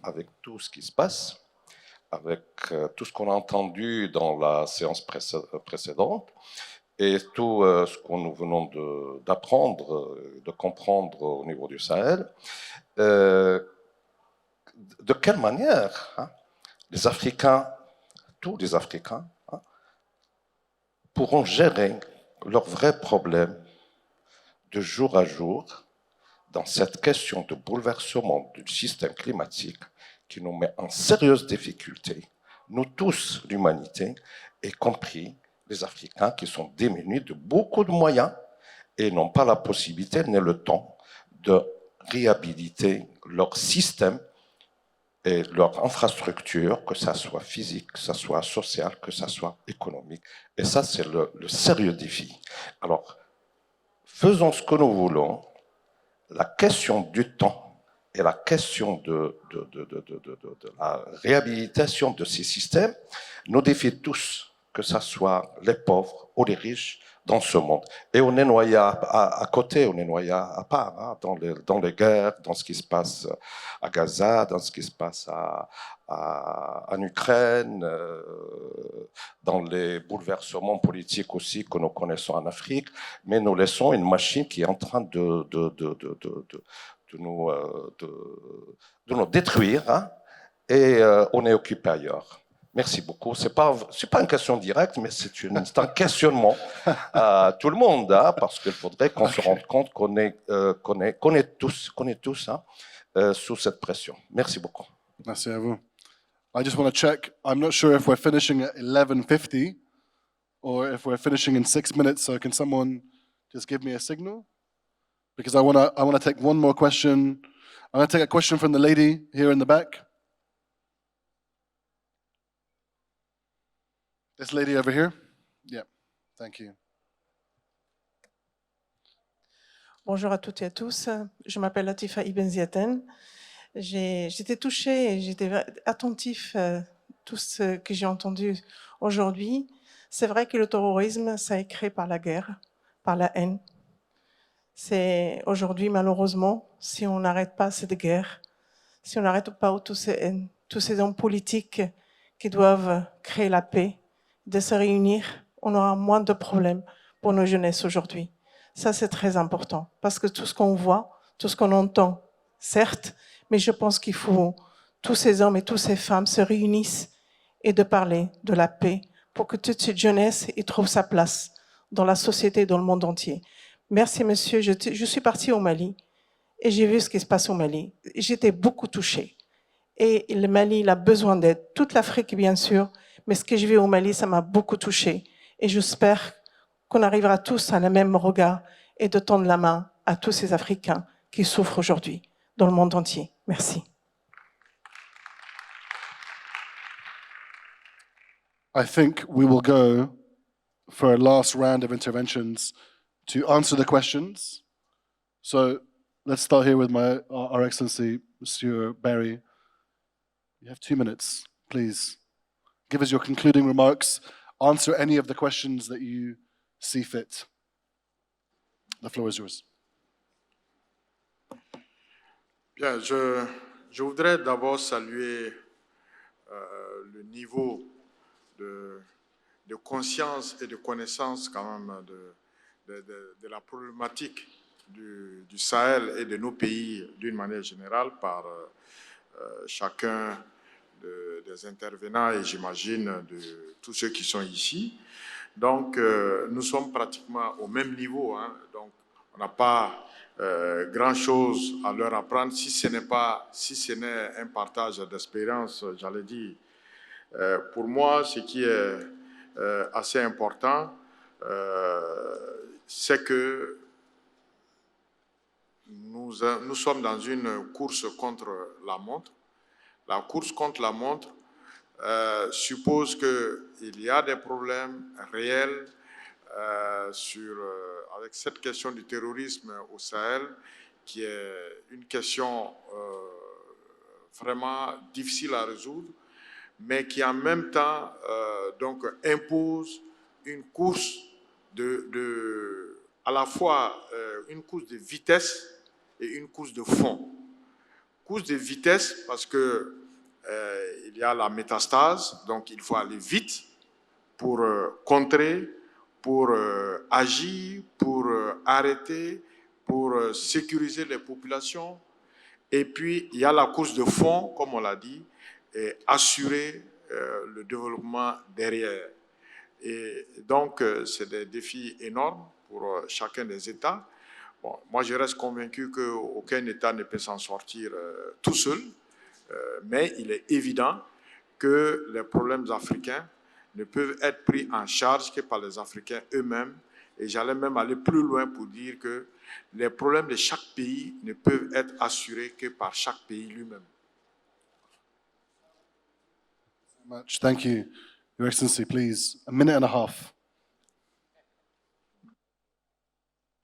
avec tout ce qui se passe, avec tout ce qu'on a entendu dans la séance précédente et tout ce que nous venons d'apprendre, de comprendre au niveau du Sahel, de quelle manière, hein, les Africains, tous les Africains, hein, pourront gérer leurs vrais problèmes de jour à jour dans cette question de bouleversement du système climatique qui nous met en sérieuse difficulté, nous tous, l'humanité, y compris les Africains qui sont démunis de beaucoup de moyens et n'ont pas la possibilité ni le temps de réhabiliter leur système et leur infrastructure, que ça soit physique, que ça soit social, que ça soit économique. Et ça, c'est le sérieux défi. Alors, faisons ce que nous voulons. La question du temps et la question de la réhabilitation de ces systèmes nous défient tous, que ce soit les pauvres ou les riches dans ce monde. Et on est noyé à côté, on est noyé à part, hein, dans les guerres, dans ce qui se passe à Gaza, dans ce qui se passe en Ukraine, dans les bouleversements politiques aussi que nous connaissons en Afrique. Mais nous laissons une machine qui est en train de nous détruire, hein, et on est occupé ailleurs. Merci beaucoup. C'est pas une question directe, mais c'est un questionnement à tout le monde, hein, parce qu'il faudrait qu'on se rende compte qu'on est tous hein, sous cette pression. Merci beaucoup. Merci à vous. I just want to check. I'm not sure if we're finishing at 11:50 or if we're finishing in 6 minutes. So can someone just give me a signal? Because I want to take one more question. I'm going to take a question from the lady here in the back. This lady over here. Yeah, thank you. Bonjour à toutes et à tous. Je m'appelle Latifa Ibn Ziaten. J'étais touchée et j'étais attentif à tout ce que j'ai entendu aujourd'hui. C'est vrai que le terrorisme, ça est créé par la guerre, par la haine. C'est aujourd'hui, malheureusement, si on n'arrête pas cette guerre, si on n'arrête pas tous ces hommes politiques qui doivent créer la paix, de se réunir, on aura moins de problèmes pour nos jeunesses aujourd'hui. Ça, c'est très important, parce que tout ce qu'on voit, tout ce qu'on entend, certes, mais je pense qu'il faut tous ces hommes et toutes ces femmes se réunissent et de parler de la paix pour que toute cette jeunesse y trouve sa place dans la société et dans le monde entier. Merci, monsieur. Je suis partie au Mali et j'ai vu ce qui se passe au Mali. J'étais beaucoup touchée. Et le Mali, il a besoin d'aide. Toute l'Afrique, bien sûr, mais ce que je vis au Mali, ça m'a beaucoup touchée. Et j'espère qu'on arrivera tous à la même regard et de tendre la main à tous ces Africains qui souffrent aujourd'hui dans le monde entier. Merci. I think we will go for a last round of interventions to answer the questions. So let's start here with Our Excellency, Monsieur Barry. You have 2 minutes, please. Give us your concluding remarks. Answer any of the questions that you see fit. The floor is yours. Bien, je voudrais d'abord saluer le niveau de conscience et de connaissance quand même de la problématique du Sahel et de nos pays d'une manière générale par chacun des intervenants et j'imagine de tous ceux qui sont ici. Donc, nous sommes pratiquement au même niveau, hein, donc on n'a pas grand-chose à leur apprendre si ce n'est un partage d'expérience, j'allais dire. Pour moi, ce qui est assez important, c'est que nous sommes dans une course contre la montre. La course contre la montre suppose qu'il y a des problèmes réels avec cette question du terrorisme au Sahel, qui est une question vraiment difficile à résoudre, mais qui en même temps donc impose une course à la fois une course de vitesse et une course de fond. Course de vitesse parce que il y a la métastase, donc il faut aller vite pour contrer, pour agir, pour arrêter, pour sécuriser les populations. Et puis il y a la course de fond, comme on l'a dit, et assurer le développement derrière. Et donc, c'est des défis énormes pour chacun des États. Bon, moi, je reste convaincu qu'aucun État ne peut s'en sortir tout seul, mais il est évident que les problèmes africains ne peuvent être pris en charge que par les Africains eux-mêmes. Et j'allais même aller plus loin pour dire que les problèmes de chaque pays ne peuvent être assurés que par chaque pays lui-même. Much. Thank you. Your Excellency, please, 1 minute and a half.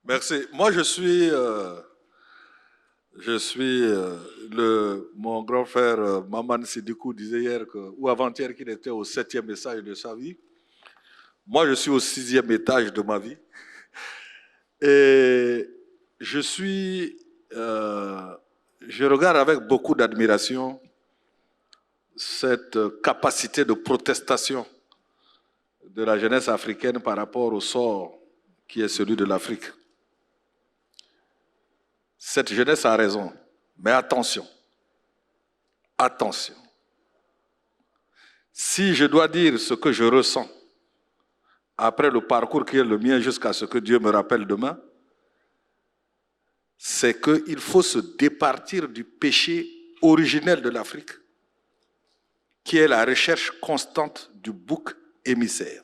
Merci. Moi, mon grand frère Maman Sidikou disait hier ou avant-hier qu'il était au 7e message de sa vie. Moi, je suis au 6e étage de ma vie. Et je regarde avec beaucoup d'admiration cette capacité de protestation de la jeunesse africaine par rapport au sort qui est celui de l'Afrique. Cette jeunesse a raison, mais attention, attention. Si je dois dire ce que je ressens après le parcours qui est le mien jusqu'à ce que Dieu me rappelle demain, c'est qu'il faut se départir du péché originel de l'Afrique, qui est la recherche constante du bouc émissaire.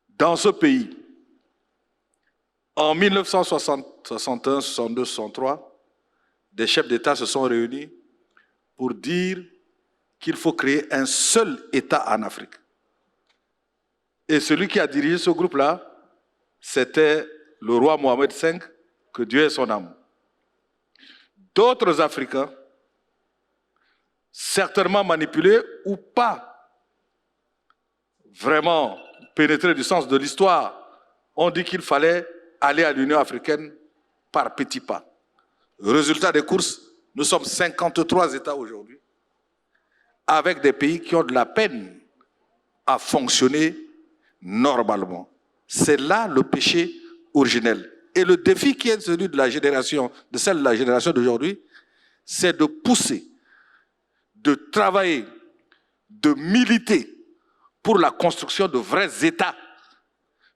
Dans ce pays, en 1961, 62, 63, des chefs d'État se sont réunis pour dire qu'il faut créer un seul État en Afrique. Et celui qui a dirigé ce groupe-là, c'était le roi Mohamed V, que Dieu ait son âme. D'autres Africains, certainement manipulés ou pas vraiment pénétrés du sens de l'histoire, ont dit qu'il fallait aller à l'Union africaine par petits pas. Résultat des courses, nous sommes 53 États aujourd'hui, avec des pays qui ont de la peine à fonctionner normalement. C'est là le péché originel. Et le défi qui est celui de celle de la génération d'aujourd'hui, c'est de pousser, de travailler, de militer pour la construction de vrais États.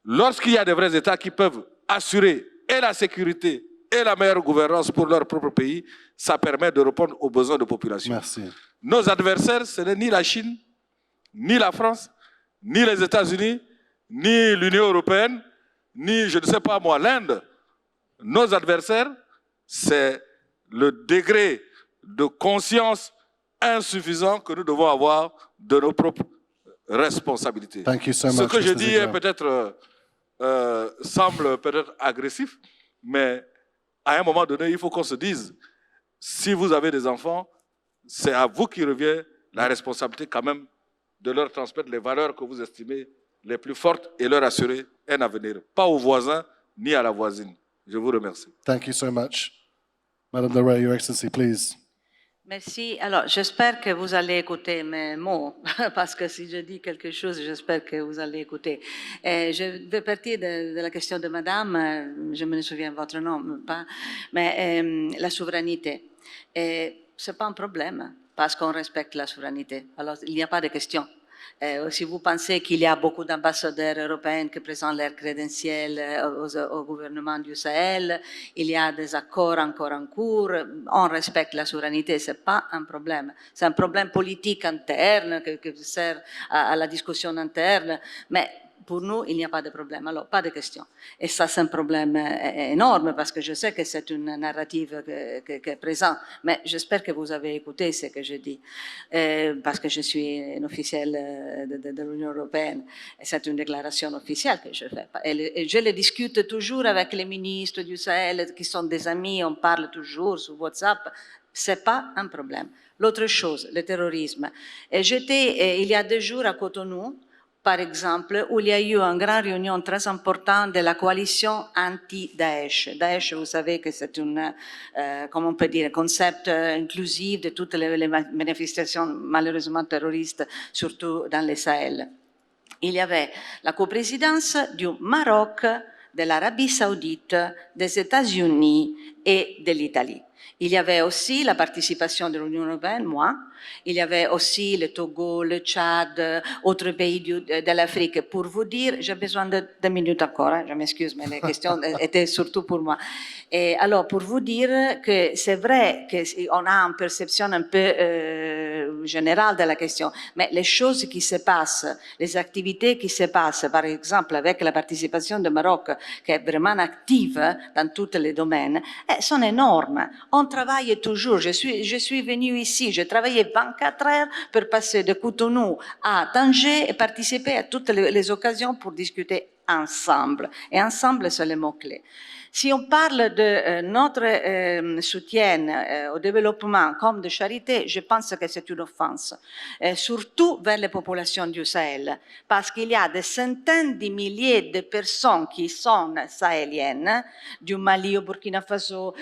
Lorsqu'il y a des vrais États qui peuvent assurer et la sécurité et la meilleure gouvernance pour leur propre pays, ça permet de répondre aux besoins de population. Merci. Nos adversaires, ce n'est ni la Chine, ni la France, ni les États-Unis, ni l'Union européenne, ni, je ne sais pas moi, l'Inde. Nos adversaires, c'est le degré de conscience insuffisant que nous devons avoir de nos propres responsabilités. Thank you so Ce much, que je Mr. dis Ziegler. est peut-être semble peut-être agressif, mais à un moment donné, il faut qu'on se dise, si vous avez des enfants, c'est à vous qui revient la responsabilité quand même de leur transmettre les valeurs que vous estimez les plus fortes et leur assurer un avenir, pas aux voisins ni à la voisine. Je vous remercie. Thank you so much. Madame Leray, Your Excellency, please. Merci. Alors, j'espère que vous allez écouter mes mots, parce que si je dis quelque chose, j'espère que vous allez écouter. Je vais partir de la question de Madame, je me souviens de votre nom, pas, mais la souveraineté. C'est pas un problème, parce qu'on respecte la souveraineté. Alors, il n'y a pas de question. Si vous pensez qu'il y a beaucoup d'ambassadeurs européens qui présentent leurs crédentiels au gouvernement du Sahel, il y a des accords encore en cours, on respecte la souveraineté, ce n'est pas un problème. C'est un problème politique interne qui sert à la discussion interne, mais pour nous, il n'y a pas de problème. Alors, pas de question. Et ça, c'est un problème énorme parce que je sais que c'est une narrative qui est présente, mais j'espère que vous avez écouté ce que je dis parce que je suis une officielle de l'Union européenne et c'est une déclaration officielle que je fais. Et je le discute toujours avec les ministres du Sahel qui sont des amis, on parle toujours sur WhatsApp. C'est pas un problème. L'autre chose, le terrorisme. J'étais il y a 2 jours à Cotonou, par exemple, où il y a eu une grande réunion très importante de la coalition anti-Daesh. Daesh, vous savez que c'est comment on peut dire, un concept inclusif de toutes les manifestations malheureusement terroristes, surtout dans le Sahel. Il y avait la coprésidence du Maroc, de l'Arabie saoudite, des États-Unis et de l'Italie. Il y avait aussi la participation de l'Union européenne, moi. Il y avait aussi le Togo, le Tchad, autres pays de l'Afrique. Pour vous dire, j'ai besoin de 2 minutes encore, hein, je m'excuse, mais les questions étaient surtout pour moi. Et alors, pour vous dire que c'est vrai qu'on a une perception un peu générale de la question, mais les choses qui se passent, les activités qui se passent, par exemple avec la participation du Maroc, qui est vraiment active dans tous les domaines, sont énormes. On travaille toujours. Je suis venue ici, j'ai travaillé 24 heures pour passer de Cotonou à Tanger et participer à toutes les occasions pour discuter ensemble. Et ensemble, c'est le mot-clé. Si on parle de notre soutien au développement comme de charité, je pense que c'est une offense, surtout vers les populations du Sahel, parce qu'il y a des centaines de milliers de personnes qui sont sahéliennes, du Mali au Burkina Faso,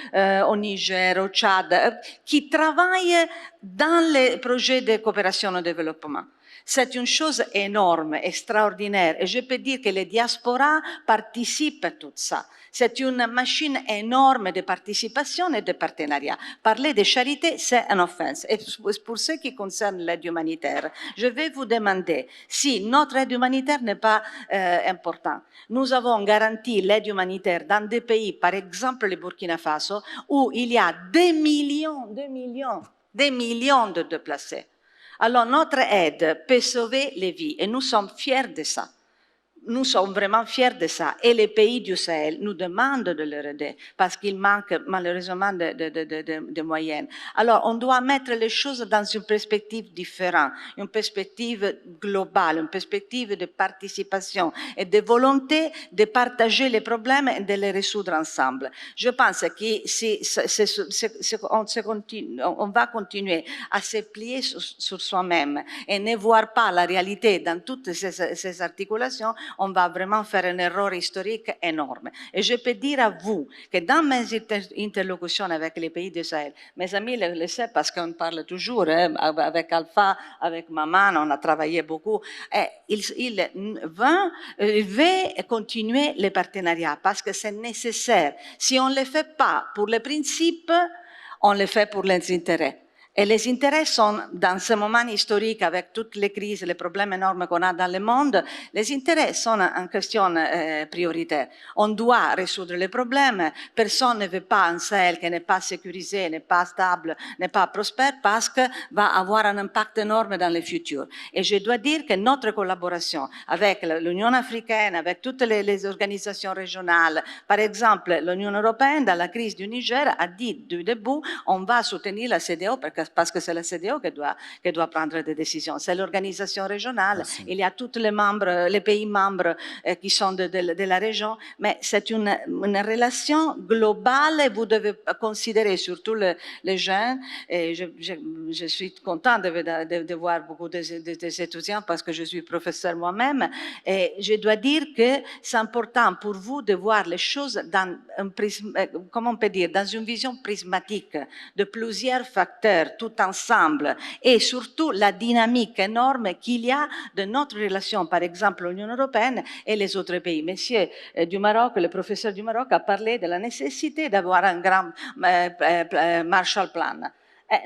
au Niger, au Tchad, qui travaillent dans les projets de coopération au développement. C'est une chose énorme, extraordinaire, et je peux dire que les diasporas participent à tout ça. C'est une machine énorme de participation et de partenariat. Parler de charité, c'est une offense. Et pour ce qui concerne l'aide humanitaire, je vais vous demander si notre aide humanitaire n'est pas importante. Nous avons garanti l'aide humanitaire dans des pays, par exemple le Burkina Faso, où il y a des millions de déplacés. Alors notre aide peut sauver les vies et nous sommes fiers de ça. Nous sommes vraiment fiers de ça. Et les pays du Sahel nous demandent de leur aider parce qu'il manque malheureusement de moyens. Alors, on doit mettre les choses dans une perspective différente, une perspective globale, une perspective de participation et de volonté de partager les problèmes et de les résoudre ensemble. Je pense qu'on va continuer à se plier sur soi-même et ne voir pas la réalité dans toutes ces articulations, on va vraiment faire une erreur historique énorme. Et je peux dire à vous que dans mes interlocutions avec les pays du Sahel, mes amis le savent parce qu'on parle toujours, avec Alpha, avec Maman, on a travaillé beaucoup, et il veut continuer les partenariats parce que c'est nécessaire. Si on ne le fait pas pour les principes, on le fait pour les intérêts. Et les intérêts sont, dans ce moment historique, avec toutes les crises, les problèmes énormes qu'on a dans le monde, les intérêts sont en question prioritaire. On doit résoudre les problèmes. Personne ne veut pas un Sahel qui n'est pas sécurisé, n'est pas stable, n'est pas prospère, parce que va avoir un impact énorme dans le futur. Et je dois dire que notre collaboration avec l'Union africaine, avec toutes les organisations régionales, par exemple, l'Union européenne, dans la crise du Niger, a dit du début, on va soutenir la CEDEAO parce que c'est la CEDEAO qui doit prendre des décisions. C'est l'organisation régionale. Merci. Il y a tous les pays membres qui sont de la région, mais c'est une relation globale et vous devez considérer surtout les jeunes. Et je suis contente de voir beaucoup des étudiants parce que je suis professeur moi-même. Et je dois dire que c'est important pour vous de voir les choses dans un prisme, comment on peut dire, dans une vision prismatique de plusieurs facteurs tout ensemble et surtout la dynamique énorme qu'il y a de notre relation, par exemple l'Union européenne et les autres pays. Monsieur du Maroc, le professeur du Maroc a parlé de la nécessité d'avoir un grand Marshall Plan.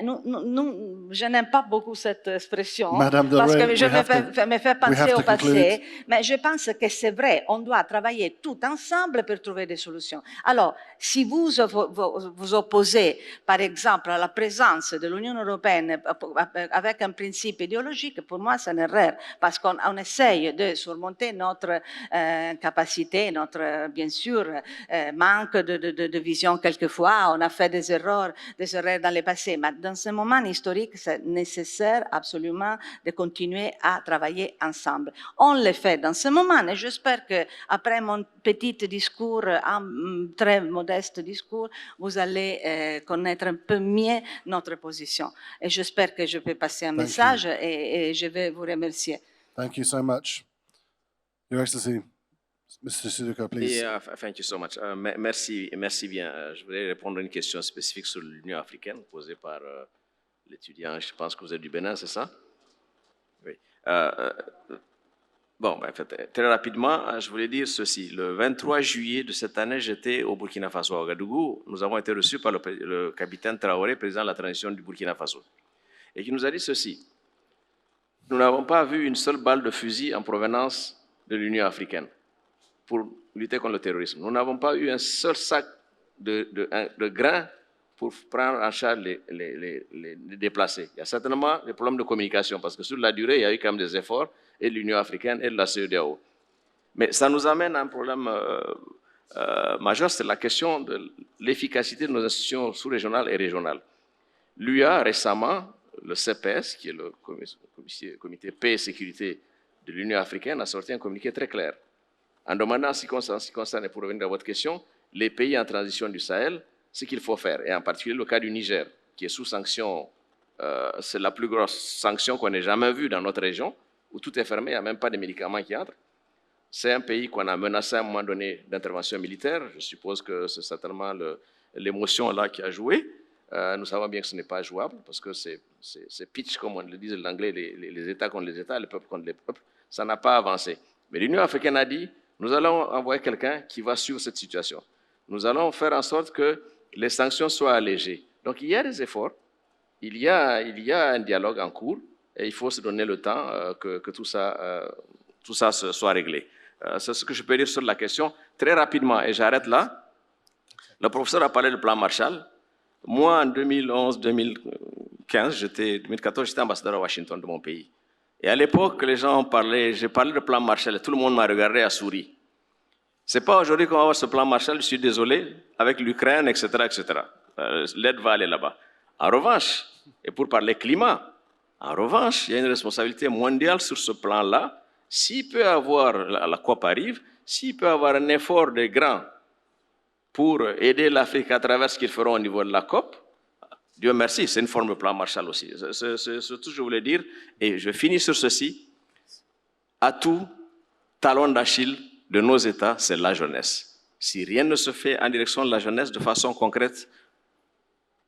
Je n'aime pas beaucoup cette expression Madame Del parce Rey, que je me fais penser au passé, conclude. mais je pense que c'est vrai, on doit travailler tout ensemble pour trouver des solutions. Alors, si vous vous opposez, par exemple, à la présence de l'Union européenne avec un principe idéologique, pour moi, c'est une erreur, parce qu'on essaye de surmonter notre capacité, notre, bien sûr, manque de vision quelquefois. On a fait des erreurs dans le passé, mais dans ce moment historique, c'est nécessaire absolument de continuer à travailler ensemble. On le fait dans ce moment et j'espère qu'après mon petit discours, un très modeste discours, vous allez connaître un peu mieux notre position. Et j'espère que je peux passer un message et je vais vous remercier. Thank you so much. Your Excellency, Mr. Suduka, please. Yeah, thank you so much. Merci bien. Je voulais répondre à une question spécifique sur l'Union africaine posée par l'étudiant. Je pense que vous êtes du Bénin, c'est ça? Oui. Bon, en fait, très rapidement, je voulais dire ceci. Le 23 juillet de cette année, j'étais au Burkina Faso, à Ouagadougou. Nous avons été reçus par le capitaine Traoré, président de la transition du Burkina Faso, et qui nous a dit ceci. Nous n'avons pas vu une seule balle de fusil en provenance de l'Union africaine pour lutter contre le terrorisme. Nous n'avons pas eu un seul sac de grains pour prendre en charge les déplacés. Il y a certainement des problèmes de communication, parce que sur la durée, il y a eu quand même des efforts, et de l'Union africaine et de la CEDEAO. Mais ça nous amène à un problème majeur, c'est la question de l'efficacité de nos institutions sous-régionales et régionales. L'UA, récemment, le CPS, qui est le comité paix et sécurité de l'Union africaine, a sorti un communiqué très clair en demandant, en ce qui concerne, et pour revenir à votre question, les pays en transition du Sahel, ce qu'il faut faire, et en particulier le cas du Niger, qui est sous sanction, c'est la plus grosse sanction qu'on ait jamais vue dans notre région, où tout est fermé, il n'y a même pas de médicaments qui entrent. C'est un pays qu'on a menacé à un moment donné d'intervention militaire. Je suppose que c'est certainement l'émotion là qui a joué. Nous savons bien que ce n'est pas jouable, parce que c'est pitch, comme on le dit en anglais, les États contre les États, les peuples contre les peuples. Ça n'a pas avancé. Mais l'Union africaine a dit, nous allons envoyer quelqu'un qui va suivre cette situation. Nous allons faire en sorte que les sanctions soient allégées. Donc il y a des efforts, il y a un dialogue en cours, et il faut se donner le temps que tout ça soit réglé. C'est ce que je peux dire sur la question. Très rapidement, et j'arrête là, le professeur a parlé du plan Marshall. Moi, en 2011-2015, 2014, j'étais ambassadeur à Washington de mon pays. Et à l'époque, les gens parlaient, j'ai parlé de plan Marshall et tout le monde m'a regardé à souri. C'est pas aujourd'hui qu'on va avoir ce plan Marshall, je suis désolé, avec l'Ukraine, etc., etc. L'aide va aller là-bas. En revanche, et pour parler climat, en revanche, il y a une responsabilité mondiale sur ce plan-là. S'il peut avoir, la COP arrive, s'il peut avoir un effort des grands pour aider l'Afrique à travers ce qu'ils feront au niveau de la COP, Dieu merci, c'est une forme de plan Marshall aussi. C'est tout ce que je voulais dire. Et je finis sur ceci. À tout talon d'Achille de nos États, c'est la jeunesse. Si rien ne se fait en direction de la jeunesse de façon concrète,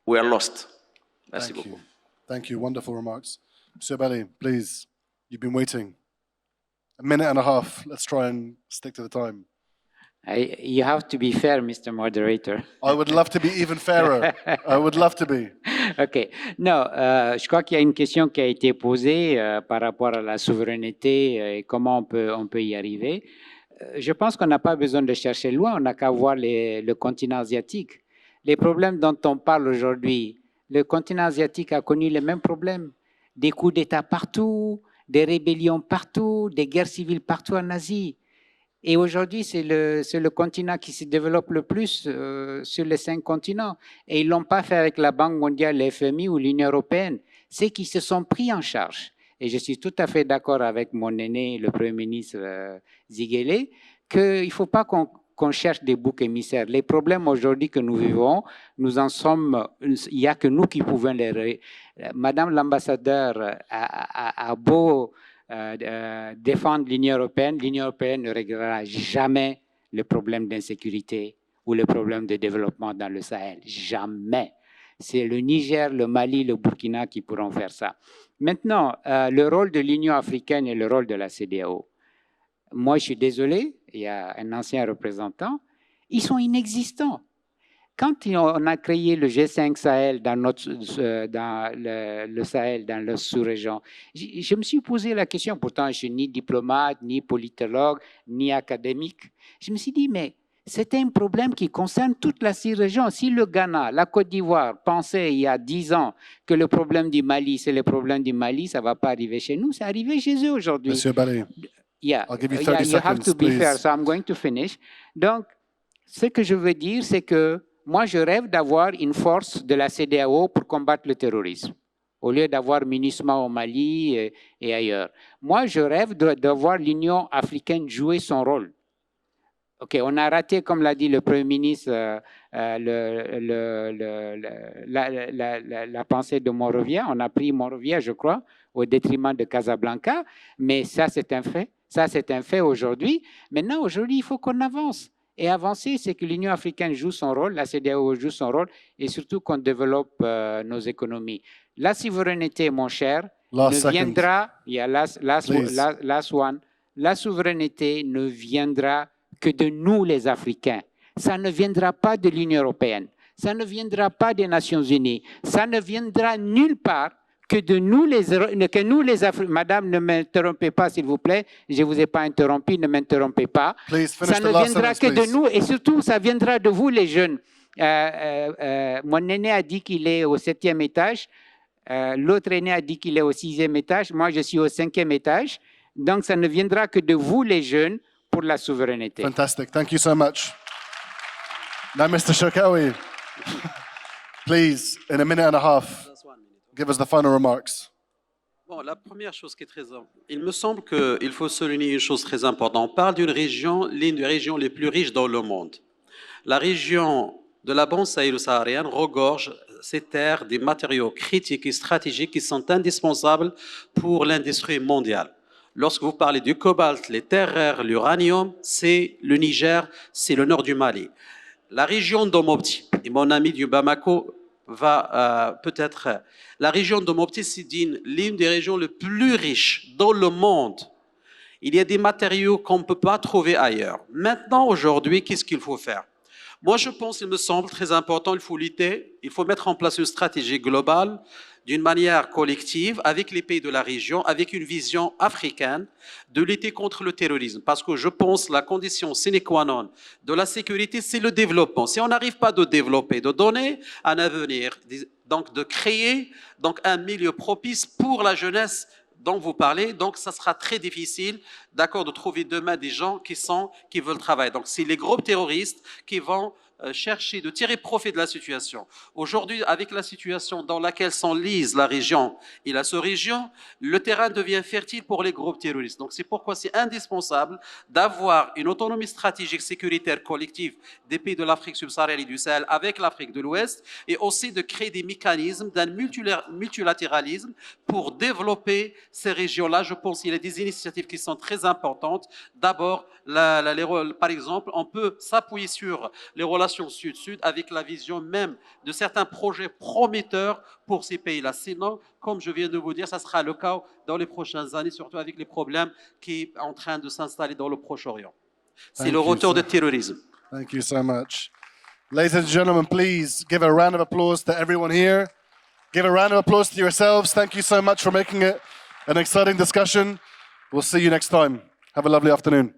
we are lost. Merci beaucoup. Thank you. Wonderful remarks. Monsieur Bali, please, you've been waiting. A minute and a half. Let's try and stick to the time. You have to be fair, Mr. Moderator. I would love to be even fairer. I would love to be. OK. Non, je crois qu'il y a une question qui a été posée par rapport à la souveraineté et comment on peut y arriver. Je pense qu'on n'a pas besoin de chercher loin, on n'a qu'à voir le continent asiatique. Les problèmes dont on parle aujourd'hui, le continent asiatique a connu les mêmes problèmes. Des coups d'État partout, des rébellions partout, des guerres civiles partout en Asie. Et aujourd'hui, c'est le continent qui se développe le plus sur les 5 continents. Et ils ne l'ont pas fait avec la Banque mondiale, le FMI ou l'Union européenne. C'est qu'ils se sont pris en charge. Et je suis tout à fait d'accord avec mon aîné, le Premier ministre Ziguélé, qu'il ne faut pas qu'on cherche des boucs émissaires. Les problèmes aujourd'hui que nous vivons, il n'y a que nous qui pouvons les... Madame l'ambassadeur a beau défendre l'Union européenne ne réglera jamais le problème d'insécurité ou le problème de développement dans le Sahel. Jamais. C'est le Niger, le Mali, le Burkina qui pourront faire ça. Maintenant, le rôle de l'Union africaine et le rôle de la CEDEAO. Moi, je suis désolé, il y a un ancien représentant, ils sont inexistants. Quand on a créé le G5 Sahel dans le Sahel, dans la sous-région, je me suis posé la question, pourtant je ne suis ni diplomate, ni politologue, ni académique. Je me suis dit, mais c'était un problème qui concerne toute la sous-région. Si le Ghana, la Côte d'Ivoire pensaient il y a 10 ans que le problème du Mali, c'est le problème du Mali, ça ne va pas arriver chez nous, c'est arrivé chez eux aujourd'hui. Monsieur Bali, yeah, I'll give you 30 you have seconds, to be please. fair, so I'm going to finish. Donc, ce que je veux dire, c'est que moi, je rêve d'avoir une force de la CEDEAO pour combattre le terrorisme, au lieu d'avoir MINUSMA au Mali et ailleurs. Moi, je rêve de voir l'Union africaine jouer son rôle. OK, on a raté, comme l'a dit le Premier ministre, la pensée de Monrovia. On a pris Monrovia, je crois, au détriment de Casablanca. Mais ça, c'est un fait. Ça, c'est un fait aujourd'hui. Maintenant, aujourd'hui, il faut qu'on avance. Et avancer, c'est que l'Union africaine joue son rôle, la CEDEAO joue son rôle, et surtout qu'on développe nos économies. La souveraineté, mon cher, Last ne second. viendra, last one, la souveraineté ne viendra que de nous, les Africains. Ça ne viendra pas de l'Union européenne, ça ne viendra pas des Nations unies, ça ne viendra nulle part que de nous, les Africains. Madame, ne m'interrompez pas, s'il vous plaît. Je ne vous ai pas interrompu, ne m'interrompez pas. Please finish Ça the ne last viendra sentence, que please. de nous et surtout, ça viendra de vous, les jeunes. Mon aîné a dit qu'il est au 7e étage. L'autre aîné a dit qu'il est au 6e étage. Moi, je suis au 5e étage. Donc, ça ne viendra que de vous, les jeunes, pour la souveraineté. Fantastic. Thank you so much. Now, Mr. Shokawi, please, in a minute and a half, give us the final remarks. Bon, la première chose qui est très importante, il me semble qu'il faut souligner une chose très importante. On parle d'une région, l'une des régions les plus riches dans le monde. La région de la bande sahélo-saharienne regorge ces terres des matériaux critiques et stratégiques qui sont indispensables pour l'industrie mondiale. Lorsque vous parlez du cobalt, les terres rares, l'uranium, c'est le Niger, c'est le nord du Mali. La région d'Omopti, et mon ami du Bamako va peut-être... La région d'Omopti, c'est l'une des régions les plus riches dans le monde. Il y a des matériaux qu'on ne peut pas trouver ailleurs. Maintenant, aujourd'hui, qu'est-ce qu'il faut faire? Moi, je pense, il me semble très important, il faut lutter, il faut mettre en place une stratégie globale d'une manière collective avec les pays de la région, avec une vision africaine de lutter contre le terrorisme. Parce que je pense que la condition sine qua non de la sécurité, c'est le développement. Si on n'arrive pas à développer, de donner un avenir, donc de créer donc un milieu propice pour la jeunesse dont vous parlez, donc ça sera très difficile, d'accord, de trouver demain des gens qui veulent travailler. Donc c'est les groupes terroristes qui vont chercher de tirer profit de la situation. Aujourd'hui, avec la situation dans laquelle s'enlise la région et la sous-région, le terrain devient fertile pour les groupes terroristes. Donc c'est pourquoi c'est indispensable d'avoir une autonomie stratégique sécuritaire collective des pays de l'Afrique subsaharienne et du Sahel avec l'Afrique de l'Ouest, et aussi de créer des mécanismes d'un multilatéralisme pour développer ces régions-là. Je pense qu'il y a des initiatives qui sont très importantes. D'abord, par exemple, on peut s'appuyer sur les relations sud-sud avec la vision même de certains projets prometteurs pour ces pays-là. Sinon, comme je viens de vous dire, ça sera le cas dans les prochaines années, surtout avec les problèmes qui sont en train de s'installer dans le Proche-Orient. C'est le retour du terrorisme. Thank you so much. Ladies and gentlemen, please give a round of applause to everyone here Give a round of applause to yourselves. Thank you so much for making it an exciting discussion. We'll see you next time. Have a lovely afternoon.